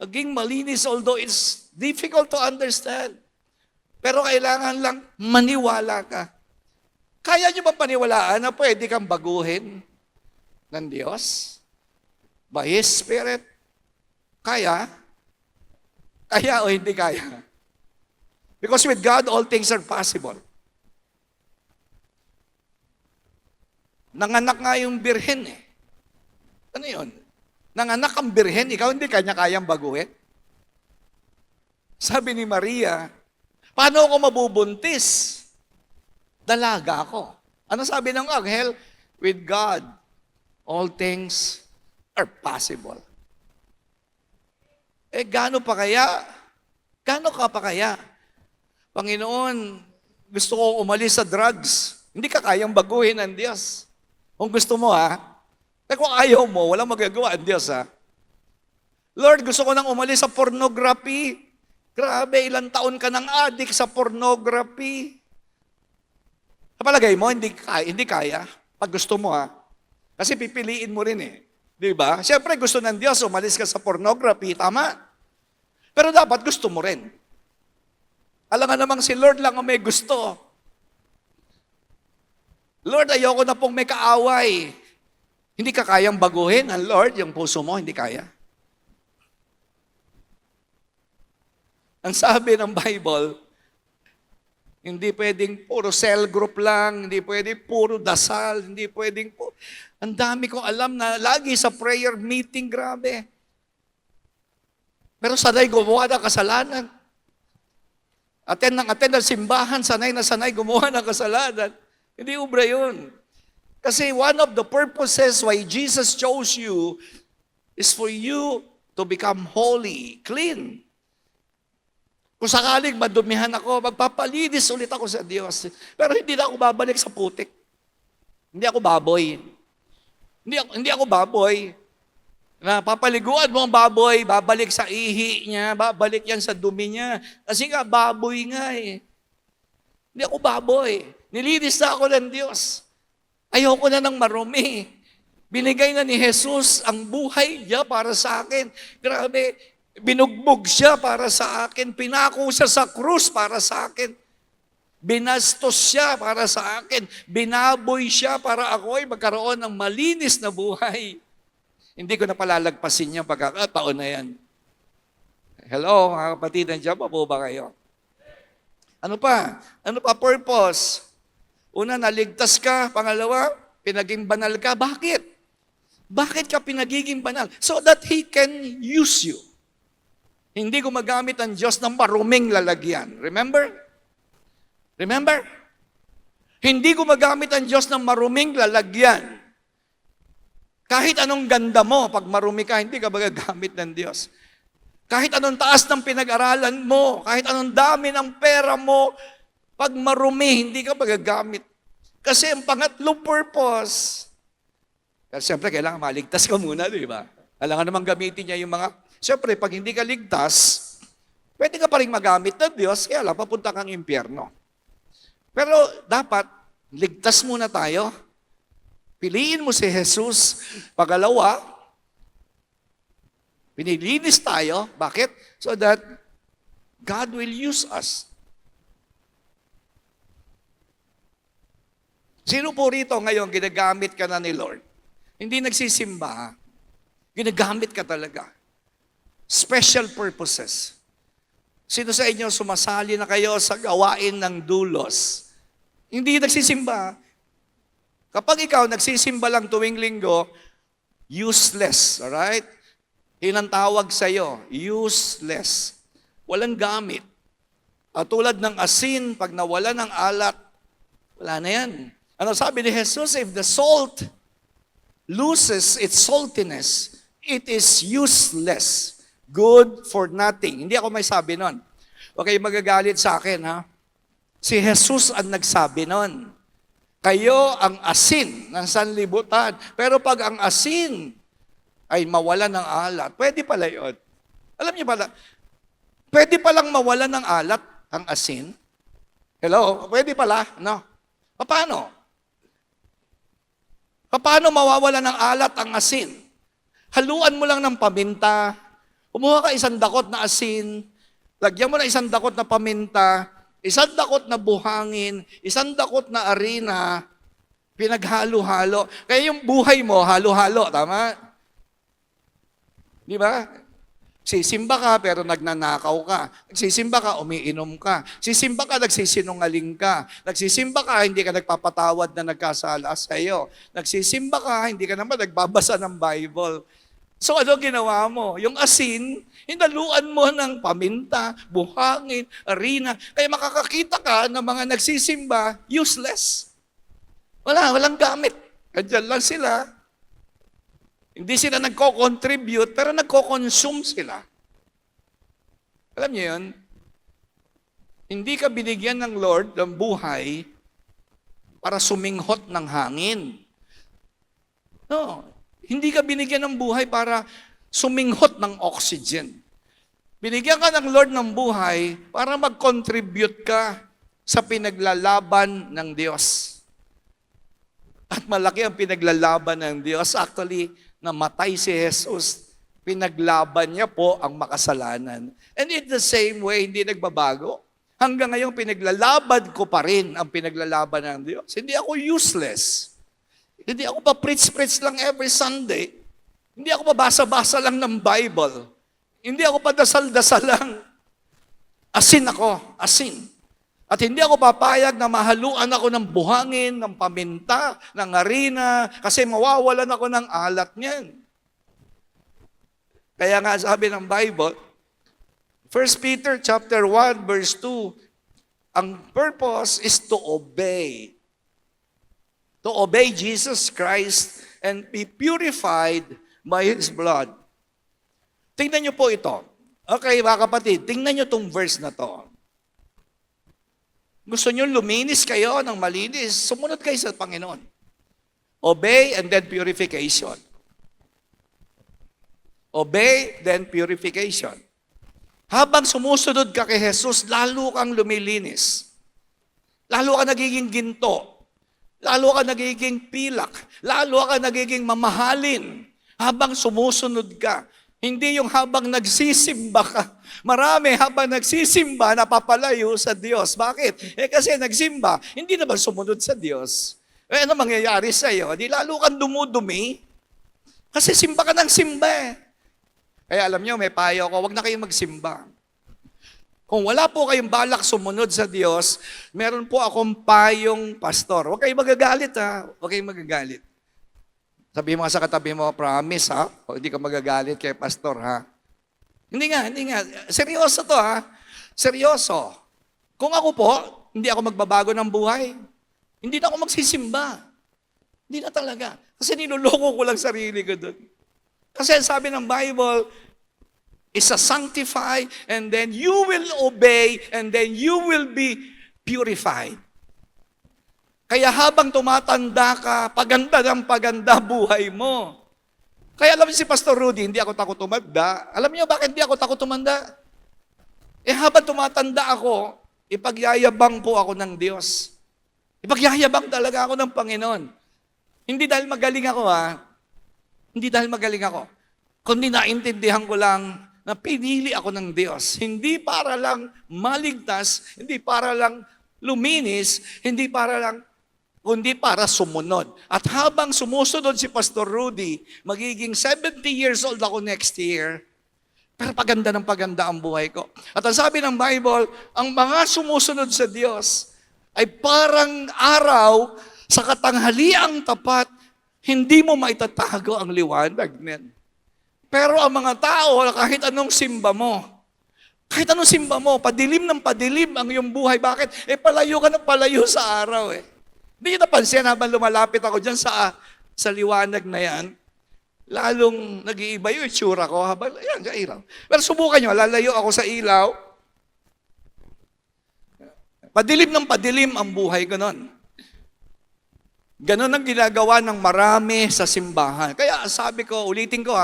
maging malinis, although it's difficult to understand. Pero kailangan lang maniwala ka. Kaya niyo ba paniwalaan na pwede kang baguhin ng Diyos? By His Spirit? Kaya? Kaya o hindi kaya? Because with God, all things are possible. Nanganak nga yung birhen eh. Ano yun? Nanganak ang birhen, ikaw hindi kanya kayang baguhin? Sabi ni Maria, paano ako mabubuntis? Dalaga ako. Ano sabi ng anghel? With God, all things are possible. Eh, gaano pa kaya? Gaano ka pa kaya? Panginoon, gusto ko umalis sa drugs. Hindi ka kayang baguhin ang Diyos. Kung gusto mo ha, eh kung ayaw mo, walang magagawa ang Diyos ha. Lord, gusto ko nang umalis sa pornography. Grabe, ilang taon ka nang addict sa pornography. Sa palagay mo, hindi kaya. Pag gusto mo ha. Kasi pipiliin mo rin eh. Di ba? Siyempre gusto ng Diyos, umalis ka sa pornography, tama? Pero dapat gusto mo rin. Alam nga namang si Lord lang ang may gusto. Lord, ayoko na pong may kaaway. Hindi ka kayang baguhin ang Lord, yung puso mo, hindi kaya. Ang sabi ng Bible, hindi pwedeng puro cell group lang, hindi pwedeng puro dasal, hindi pwedeng po. Ang dami kong alam na lagi sa prayer meeting, grabe. Pero sanay gumawa ng kasalanan. Attend ng simbahan, sanay na sanay gumawa ng kasalanan. Hindi ubra yun. Kasi one of the purposes why Jesus chose you is for you to become holy, clean. Kung sakaling madumihan ako, magpapalinis ulit ako sa Diyos. Pero hindi na ako babalik sa putik. Hindi ako baboy. Hindi ako baboy. Na papaliguan mo ang baboy, babalik sa ihi niya, babalik yan sa dumi niya. Kasi nga, baboy nga eh. Hindi ako baboy. Nilinis na ako ng Diyos. Ayoko na ng marumi. Binigay na ni Jesus ang buhay niya para sa akin. Grabe, binugbog siya para sa akin. Pinako siya sa krus para sa akin. Binastos siya para sa akin. Binaboy siya para ako ay magkaroon ng malinis na buhay. Hindi ko na palalagpasin yung pagkakataon na yan. Hello, mga kapatid, nandiyan pa po ba kayo? Ano pa? Ano pa purpose? Una, naligtas ka. Pangalawa, pinaging banal ka. Bakit? Bakit ka pinagiging banal? So that He can use you. Hindi gumagamit ang Diyos ng maruming lalagyan. Remember? Remember? Hindi gumagamit ang Diyos ng maruming lalagyan. Kahit anong ganda mo, pag marumi ka, hindi ka magagamit ng Diyos. Kahit anong taas ng pinag-aralan mo, kahit anong dami ng pera mo, pag marumi, hindi ka magagamit. Kasi ang pangatlong purpose, kasi siyempre kailangan maligtas ka muna, di ba? Kailangan naman gamitin niya yung mga, siyempre pag hindi ka ligtas, pwede ka pa rin magamit ng Diyos, kaya lang papunta kang impyerno. Pero dapat, ligtas muna tayo. Piliin mo si Jesus. Pagalawa, pinilinis tayo. Bakit? So that God will use us. Sino po rito ngayon ginagamit ka na ni Lord? Hindi nagsisimba. Ginagamit ka talaga. Special purposes. Sino sa inyo sumasali na kayo sa gawain ng dulos? Hindi nagsisimba. Kapag ikaw nagsisimba lang tuwing linggo, useless, alright? Yun ang tawag sa'yo, useless. walang gamit. At tulad ng asin, pag nawala ng alat, wala na yan. Ano sabi ni Jesus? If the salt loses its saltiness, it is useless, good for nothing. Hindi ako may sabi nun. Huwag kayong magagalit sa akin, ha? Si Jesus ang nagsabi nun. Kayo ang asin ng sanlibutan. Pero pag ang asin ay mawala ng alat, pwede pala yun. Alam niyo pala, pwede palang mawala ng alat ang asin? Hello? Pwede pala, no? Paano? Paano mawawala ng alat ang asin? Haluan mo lang ng paminta, kumuha ka isang dakot na asin, lagyan mo na isang dakot na paminta, isang dakot na buhangin, isang dakot na arena, pinaghalo-halo. Kaya yung buhay mo, halo-halo, tama? Di ba? Sisimba ka pero nagnanakaw ka. Nagsisimba ka, umiinom ka. Sisimba ka, nagsisinungaling ka. Nagsisimba ka, hindi ka nagpapatawad na nagkasala sa iyo. Nagsisimba ka, hindi ka naman nagbabasa ng Bible. So ano ginawa mo? Yung asin, hinaluan mo ng paminta, buhangin, arena. Kaya makakakita ka ng mga nagsisimba, useless. Walang gamit. Andyan lang sila. Hindi sila nagko-contribute, pero nagko-consume sila. Alam niyo yun? Hindi ka binigyan ng Lord ng buhay para suminghot ng hangin. No. Hindi ka binigyan ng buhay para suminghot ng oxygen. Binigyan ka ng Lord ng buhay para mag-contribute ka sa pinaglalaban ng Diyos. At malaki ang pinaglalaban ng Diyos. Actually, namatay si Jesus, pinaglaban niya po ang makasalanan. And in the same way, hindi nagbabago. Hanggang ngayon, pinaglalaban ko pa rin ang pinaglalaban ng Diyos. Hindi ako useless. Hindi ako pa preach lang every Sunday. Hindi ako pa basa-basa lang ng Bible. Hindi ako pa dasal-dasal lang. Asin ako, asin. At hindi ako papayag na mahaluan ako ng buhangin, ng paminta, ng harina, kasi mawawalan ako ng alat niyan. Kaya nga sabi ng Bible, 1 Peter chapter 1, verse 2, ang purpose is to obey. To obey Jesus Christ and be purified by His blood. Tingnan niyo po ito. Okay, mga kapatid, tingnan niyo itong verse na to. Gusto nyo luminis kayo ng malinis, sumunod kayo sa Panginoon. Obey and then purification. Obey, then purification. Habang sumusunod ka kay Jesus, lalo kang lumilinis. Lalo ka nagiging ginto. Lalo ka nagiging pilak. Lalo ka nagiging mamahalin. Habang sumusunod ka. Hindi yung habang nagsisimba ka. Marami habang nagsisimba, napapalayo sa Diyos. Bakit? Kasi nagsimba, hindi naman sumunod sa Diyos. Ano mangyayari sa iyo? Di lalo kang dumudumi. Kasi simba ka ng simba eh. Kaya alam niyo, may payo ko, huwag na kayong magsimba. Kung wala po kayong balak sumunod sa Diyos, meron po akong payong pastor. Huwag kayong magagalit ha. Huwag kayong magagalit. Sabi mo sa katabi mo, promise ha, o hindi ka magagalit kay pastor ha. Hindi nga. Seryoso to ha. Seryoso. Kung ako po, hindi ako magbabago ng buhay. Hindi na ako magsisimba. Hindi na talaga. Kasi niloloko ko lang sarili ko doon. Kasi sabi ng Bible, is a sanctify and then you will obey and then you will be purified. Kaya habang tumatanda ka, paganda ng paganda buhay mo. Kaya alam niyo si Pastor Rudy, hindi ako takot tumanda. Alam niyo bakit hindi ako takot tumanda? Habang tumatanda ako, ipagyayabang po ako ng Diyos. Ipagyayabang talaga ako ng Panginoon. Hindi dahil magaling ako Hindi dahil magaling ako. Kundi naintindihan ko lang na pinili ako ng Diyos. Hindi para lang maligtas, hindi para lang luminis, hindi para lang kundi para sumunod. At habang sumusunod si Pastor Rudy, magiging 70 years old ako next year, pero paganda ng paganda ang buhay ko. At ang sabi ng Bible, ang mga sumusunod sa Diyos ay parang araw sa katanghaliang tapat, hindi mo maitatago ang liwanag niyan. Pero ang mga tao, kahit anong simba mo, Kahit anong simba mo, padilim ng padilim ang iyong buhay. Bakit? Palayo ka ng palayo sa araw Hindi niyo napansin habang lumalapit ako dyan sa liwanag na yan, lalong nag-iiba yung itsura ko habang, yan, sa ilaw. Pero subukan nyo, lalayo ako sa ilaw. Padilim ng padilim ang buhay ko nun. Ganon ang ginagawa ng marami sa simbahan. Kaya sabi ko, ulitin ko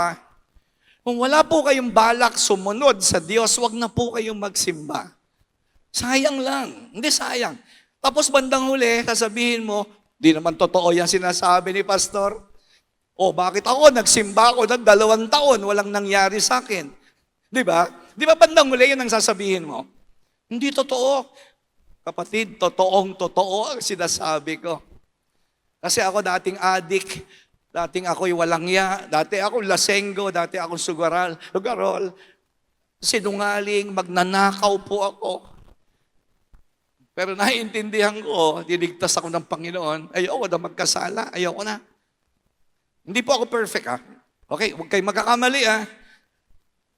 kung wala po kayong balak sumunod sa Diyos, wag na po kayong magsimba. Sayang lang. Hindi sayang. Tapos bandang huli, sasabihin mo, di naman totoo yan sinasabi ni Pastor. Bakit ako? Nagsimba ako ng 2 taon, walang nangyari sa akin. Di ba? Di ba bandang huli yun ang sasabihin mo? Hindi totoo. Kapatid, totoo ang sinasabi ko. Kasi ako dating adik, dating ako'y walang ya, dati ako lasenggo, dati akong sugarol, sinungaling, magnanakaw po ako. Pero naiintindihan ko, diligtas ako ng Panginoon, ayoko na magkasala, ayoko na. Hindi po ako perfect Okay, huwag kayong magkakamali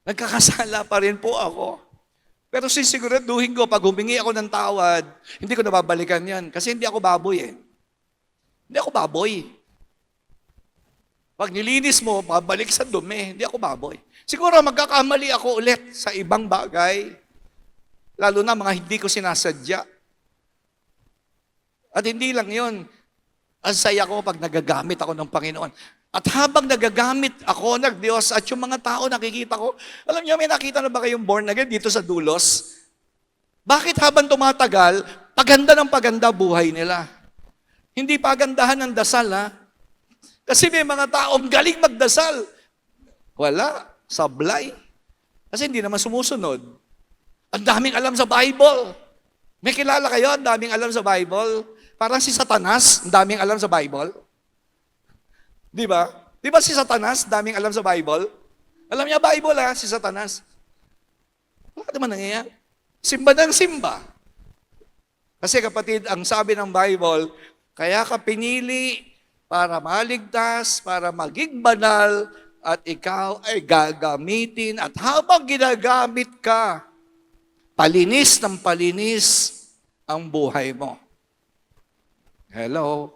Nagkakasala pa rin po ako. Pero sisiguraduhin ko, pag humingi ako ng tawad, hindi ko nababalikan yan. Kasi hindi ako baboy Hindi ako baboy. Pag nilinis mo, babalik sa dumi. Hindi ako baboy. Siguro magkakamali ako ulit sa ibang bagay, lalo na mga hindi ko sinasadya. At hindi lang yun, ang saya ko pag nagagamit ako ng Panginoon. At habang nagagamit ako ng Diyos at yung mga tao nakikita ko, alam niyo, may nakita na ba kayong born again dito sa Dulos? Bakit habang tumatagal, paganda ng paganda buhay nila? Hindi pagandahan ng dasal, Kasi may mga taong galing magdasal. Wala, sablay. Kasi hindi naman sumusunod. Ang daming alam sa Bible. May kilala kayo, ang daming alam sa Bible? Parang si Satanas, ang daming alam sa Bible. Di ba? Di ba si Satanas, daming alam sa Bible? Alam niya Bible si Satanas. Wala naman nangyayari. Simba ng simba. Kasi kapatid, ang sabi ng Bible, kaya ka pinili para maligtas, para maging banal, at ikaw ay gagamitin. At habang ginagamit ka, palinis ng palinis ang buhay mo. Hello?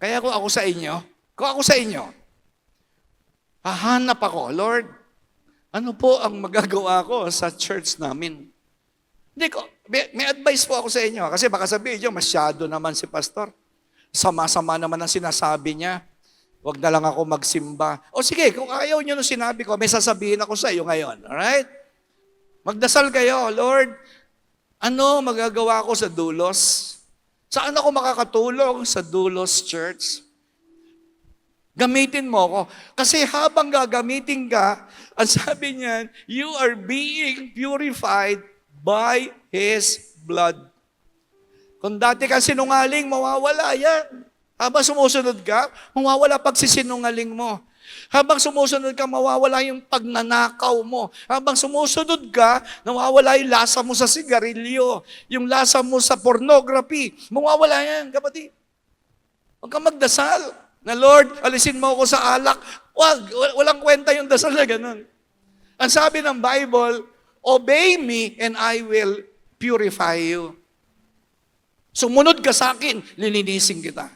Kaya kung ako sa inyo, hahanap ako, Lord, ano po ang magagawa ko sa church namin? Hindi ko, may advice po ako sa inyo, kasi baka sabihin nyo, masyado naman si pastor. Sama-sama naman ang sinasabi niya. Huwag na lang ako magsimba. O sige, kung ayaw niyo nung sinabi ko, may sasabihin ako sa iyo ngayon. Alright? Magdasal kayo, Lord, ano magagawa ko sa Dulos? Saan ako makakatulong sa Dulos Church? Gamitin mo ako. Kasi habang gagamitin ka, ang sabi niyan, you are being purified by His blood. Kung dati ka sinungaling, mawawala yan. Habang sumusunod ka, mawawala pagsisinungaling mo. Habang sumusunod ka, mawawala yung pagnanakaw mo. Habang sumusunod ka, nawawala yung lasa mo sa sigarilyo, yung lasa mo sa pornography. Mawawala yan, kapatid. Huwag kang magdasal na, Lord, alisin mo ako sa alak. Walang kwenta yung dasal na ganun. Ang sabi ng Bible, obey me and I will purify you. Sumunod ka sa akin, lilinisin kita.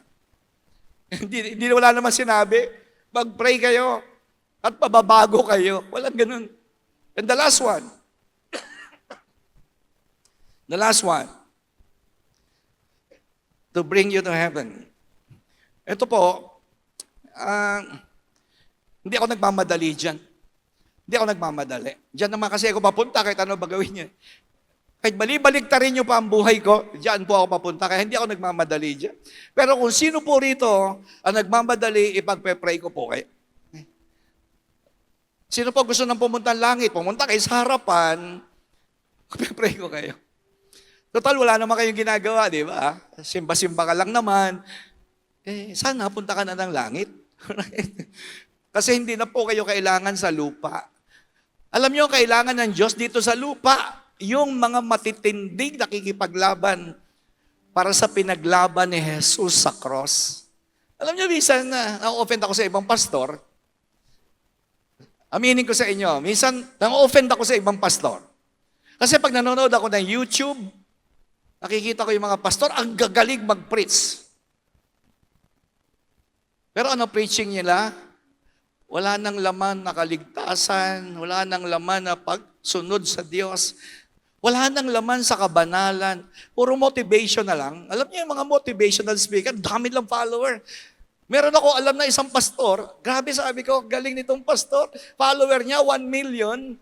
Hindi wala naman sinabi, mag-pray kayo at pababago kayo. Walang ganun. And the last one. The last one. To bring you to heaven. Ito po, hindi ako nagmamadali dyan. Hindi ako nagmamadali. Diyan naman kasi ako papunta kahit ano ba gawin niya. Kahit balik-baliktarin niyo pa ang buhay ko, diyan po ako papunta. Kaya hindi ako nagmamadali dyan. Pero kung sino po rito ang nagmamadali, ipagpe-pray ko po kayo. Sino po gusto nang pumunta ng langit? Pumunta kayo sa harapan, ipagpe-pray ko kayo. Total, wala naman kayong ginagawa, di ba? Simba-simba ka lang naman. Sana punta ka na ng langit. Kasi hindi na po kayo kailangan sa lupa. Alam niyo, kailangan ng Diyos dito sa lupa, yung mga matitinding nakikipaglaban para sa pinaglaban ni Jesus sa cross. Alam niyo, minsan na-offend ako sa ibang pastor. Aminin ko sa inyo, minsan nang-offend ako sa ibang pastor. Kasi pag nanonood ako ng YouTube, nakikita ko yung mga pastor, ang gagaling mag-preach. Pero ano preaching nila? Wala nang laman na kaligtasan, wala nang laman na pagsunod sa Diyos, wala nang laman sa kabanalan, puro motivation na lang. Alam niyo yung mga motivational speaker, dami lang follower. Meron ako alam na isang pastor, grabe sabi ko, galing nitong pastor, follower niya 1 million.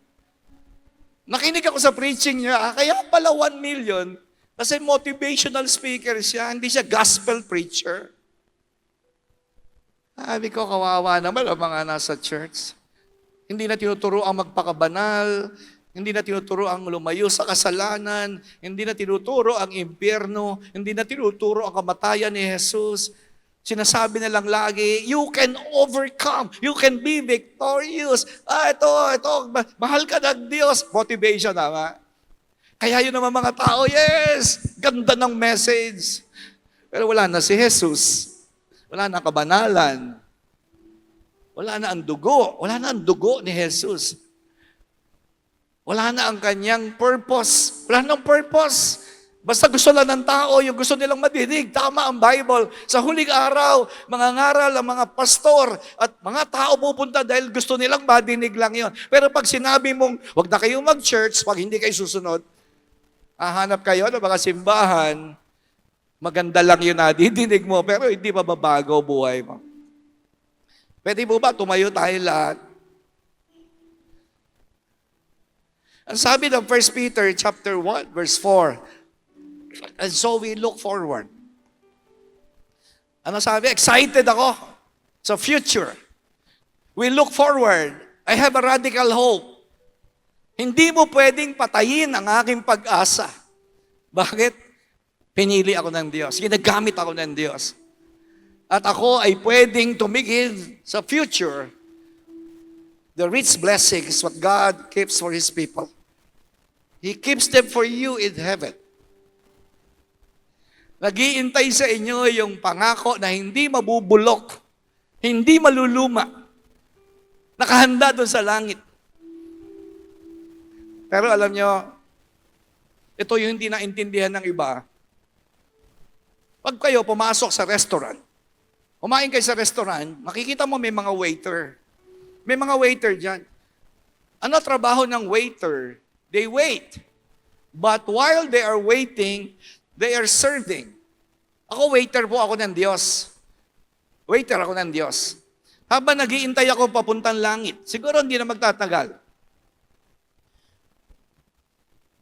Nakinig ako sa preaching niya, kaya pala 1 million, kasi motivational speaker siya, hindi siya gospel preacher. Sabi ko, kawawa naman ang mga nasa church. Hindi na tinuturo ang magpakabanal, hindi na tinuturo ang lumayo sa kasalanan, hindi na tinuturo ang impyerno, hindi na tinuturo ang kamatayan ni Jesus. Sinasabi na lang lagi, you can overcome, you can be victorious. Ito, mahal ka ng Diyos. Motivation naman. Kaya yun naman mga tao, yes, ganda ng message. Pero wala na si Jesus. Wala na kabanalan. Wala na ang dugo. Wala na ang dugo ni Jesus. Wala na ang kanyang purpose. Wala na ang purpose. Basta gusto lang ng tao, yung gusto nilang madinig. Tama ang Bible. Sa huling araw, mga ngaral ang mga pastor at mga tao pupunta dahil gusto nilang madinig lang yon. Pero pag sinabi mong, wag na kayong mag-church, pag hindi kayo susunod, hahanap kayo ng mga simbahan, maganda lang yun na didinig mo, pero hindi mababago buhay mo. Pwede mo ba tumayo tayo lahat? Ang sabi ng 1 Peter chapter 1, verse 4, and so we look forward. Ano sabi? Excited ako sa future. We look forward. I have a radical hope. Hindi mo pwedeng patayin ang aking pag-asa. Bakit? Pinili ako ng Diyos. Ginagamit ako ng Diyos. At ako ay pwedeng tumigil sa future the rich blessings what God keeps for His people. He keeps them for you in heaven. Nag-iintay sa inyo yung pangako na hindi mabubulok, hindi maluluma, nakahanda doon sa langit. Pero alam nyo, ito yung hindi naintindihan ng iba. Pag kayo pumasok sa restaurant, kumain kayo sa restaurant, makikita mo may mga waiter. May mga waiter dyan. Ano trabaho ng waiter? They wait. But while they are waiting, they are serving. Ako, waiter po ako ng Diyos. Waiter ako ng Diyos. Habang nag-iintay ako papuntang langit, siguro hindi na magtatagal.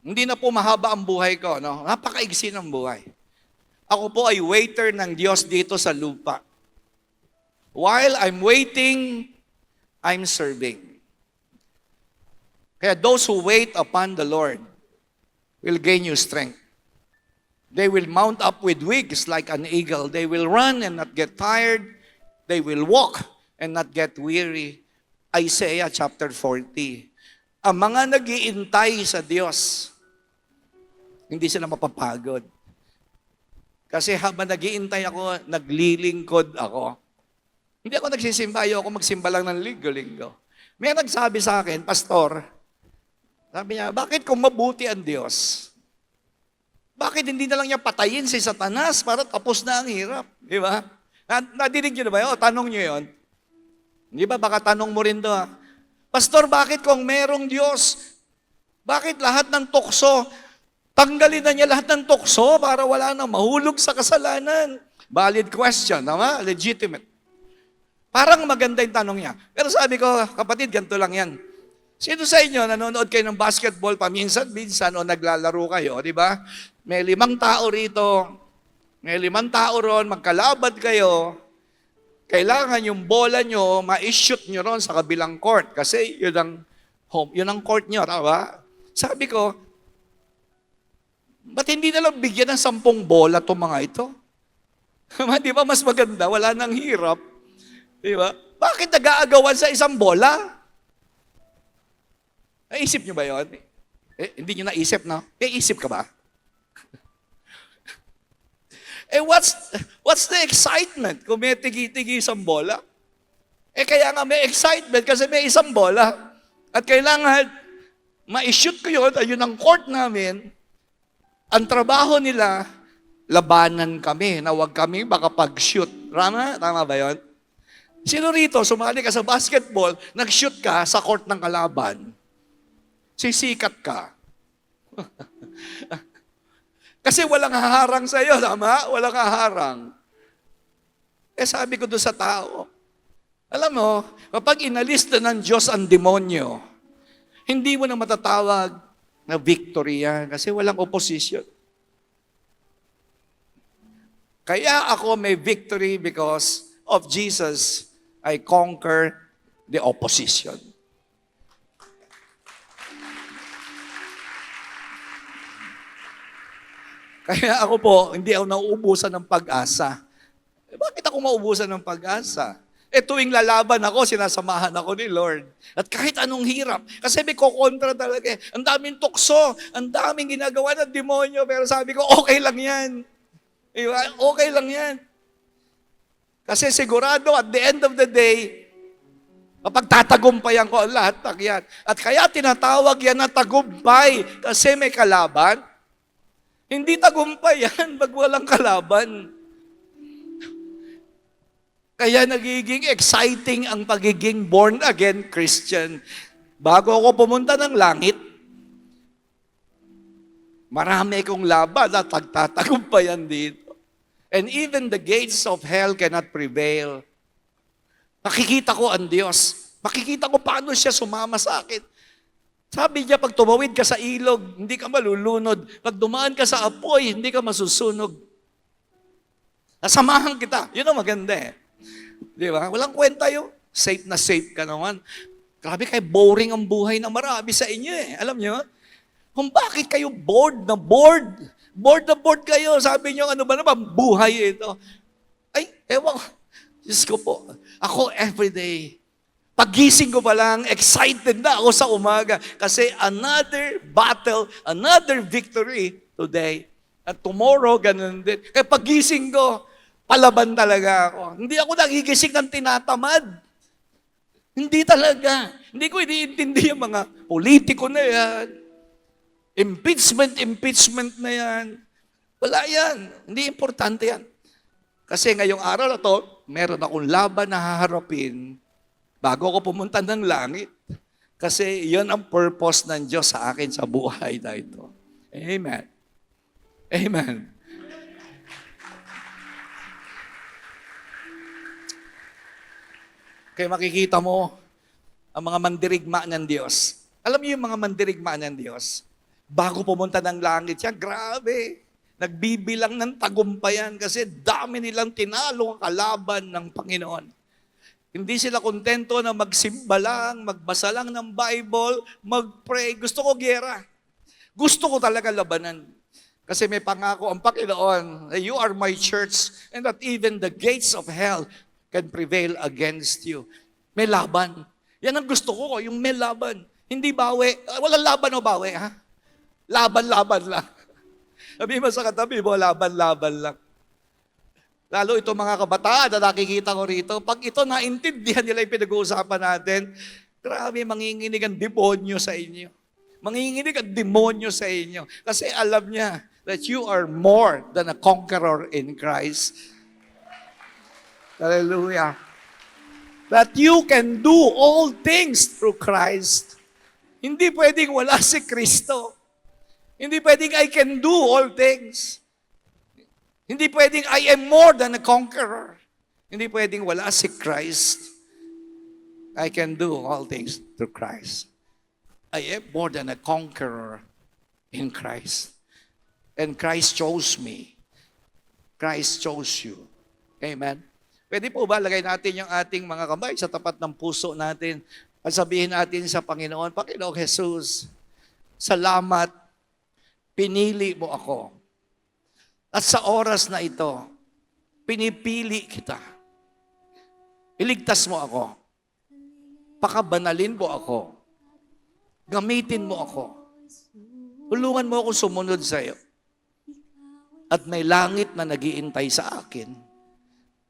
Hindi na po mahaba ang buhay ko, no? Napakaigsi ng buhay. Ako po ay waiter ng Diyos dito sa lupa. While I'm waiting, I'm serving. Kaya those who wait upon the Lord will gain new strength. They will mount up with wings like an eagle. They will run and not get tired. They will walk and not get weary. Isaiah chapter 40. Ang mga nag-iintay sa Diyos, hindi sila mapapagod. Kasi habang nag-iintay ako, naglilingkod ako. Hindi ako nagsisimba, ayoko magsimba lang ng linggo-linggo. May nagsabi sa akin, Pastor, sabi niya, bakit kung mabuti ang Diyos, bakit hindi na lang niya patayin si Satanas para tapos na ang hirap? Di ba? Nadinig niyo na ba yun? Tanong niyo yun. Di ba? Baka tanong mo rin to. Pastor, bakit kung merong Diyos, bakit lahat ng tukso, tanggalin na niya lahat ng tukso para wala nang mahulog sa kasalanan? Valid question, tama? Legitimate. Parang maganda yung tanong niya. Pero sabi ko, kapatid, ganito lang yan. Sino sa inyo, nanonood kayo ng basketball paminsan-minsan o naglalaro kayo, di ba? May 5 tao rito, may 5 tao ron, magkalabad kayo, kailangan yung bola nyo, ma-shoot nyo ron sa kabilang court kasi yun ang home, yun ang court nyo, tama? Sabi ko, ba't hindi na lang bigyan ng 10 bola itong mga ito? Di ba mas maganda, wala nang hirap. Di ba? Bakit nag-aagawan sa isang bola? Naisip nyo ba yun? Hindi nyo naisip, no? Isip ka ba? What's the excitement kung may tigi-tigi isang bola? Kaya nga may excitement kasi may isang bola. At kailangan ma-shoot ko yun, ayun ang court namin. Ang trabaho nila, labanan kami na huwag kami makapag-shoot. Tama ba yun? Sino rito, sumali ka sa basketball, nag-shoot ka sa court ng kalaban. Sisikat ka. Kasi walang haharang sa iyo, tama? Walang haharang. Sabi ko doon sa tao, alam mo, kapag inalis na ng Diyos ang demonyo, hindi mo na matatawag na victory yan kasi walang opposition. Kaya ako may victory because of Jesus, I conquer the opposition. Kaya ako po, hindi ako nauubusan ng pag-asa. Bakit ako maubusan ng pag-asa? Tuwing lalaban ako, sinasamahan ako ni Lord. At kahit anong hirap, kasi may kukontra talaga eh. Ang daming tukso, ang daming ginagawa ng demonyo, pero sabi ko, okay lang yan. Diba? Okay lang yan. Kasi sigurado, at the end of the day, kapag tatagumpayan ko ang lahat, yan. At kaya tinatawag yan na tagumpay, kasi may kalaban. Hindi tagumpay yan, pag walang kalaban. Kaya nagiging exciting ang pagiging born-again Christian. Bago ako pumunta ng langit, marami kong laban at tagtatagumpayan dito. And even the gates of hell cannot prevail. Makikita ko ang Diyos. Makikita ko paano siya sumama sa akin. Sabi niya, pag tumawid ka sa ilog, hindi ka malulunod. Pag dumaan ka sa apoy, hindi ka masusunog. Nasamahan kita. Yun ang maganda eh. Di ba? Walang kwenta yun. Safe na safe ka naman. Grabe kayo, boring ang buhay na marami sa inyo eh. Alam niyo? Kung bakit kayo bored na bored. Bored na bored kayo. Sabi niyo, ano ba naman, buhay ito. Ay, ewan. Diyos ko po. Ako everyday. Pagising ko pa lang, excited na ako sa umaga. Kasi another battle, another victory today. At tomorrow, ganun din. Kaya pagising ko, palaban talaga ako. Hindi ako nagigising ng tinatamad. Hindi talaga. Hindi ko iniintindi yung mga politiko na yan. Impeachment na yan. Wala yan. Hindi importante yan. Kasi ngayong araw na to, meron akong laban na haharapin bago ako pumunta ng langit. Kasi yan ang purpose ng Diyos sa akin sa buhay na ito. Amen. Amen. Kaya makikita mo ang mga mandirigma ng Diyos. Alam niyo yung mga mandirigma ng Diyos? Bago pumunta ng langit siya, grabe. Nagbibilang ng tagumpayan kasi dami nilang tinalo ang kalaban ng Panginoon. Hindi sila kontento na magsimba lang, magbasa lang ng Bible, mag-pray. Gusto ko giyera. Gusto ko talaga labanan. Kasi may pangako ang Panginoon, you are my church and that even the gates of hell can prevail against you. May laban. Yan ang gusto ko, yung may laban. Hindi bawi. Walang laban o bawi, ha? Laban-laban lang. Sabi mo sa katabi mo, laban-laban lang. Lalo itong mga kabataan na nakikita ko rito, pag ito naintindihan nila yung pinag-uusapan natin, grabe, manginginig ang demonyo sa inyo. Manginginig ang demonyo sa inyo. Kasi alam niya that you are more than a conqueror in Christ. Hallelujah. That you can do all things through Christ. Hindi pwedeng wala si Kristo. Hindi pwedeng I can do all things. Hindi pwedeng I am more than a conqueror. Hindi pwedeng wala si Christ. I can do all things through Christ. I am more than a conqueror in Christ. And Christ chose me. Christ chose you. Amen. Pwede po ba lagay natin yung ating mga kamay sa tapat ng puso natin at sabihin natin sa Panginoon, Panginoong Jesus, salamat, pinili mo ako. At sa oras na ito, pinipili kita. Iligtas mo ako. Pakabanalin mo ako. Gamitin mo ako. Tulungan mo ako sumunod sa iyo. At may langit na nag-iintay sa akin.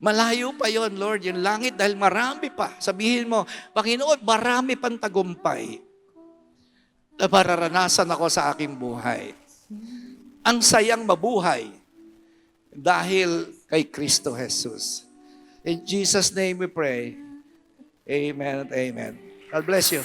Malayo pa yon, Lord, yung langit dahil marami pa. Sabihin mo, Panginoon, marami pang tagumpay na mararanasan ako sa aking buhay. Ang sayang mabuhay dahil kay Kristo Jesus. In Jesus' name we pray. Amen and amen. God bless you.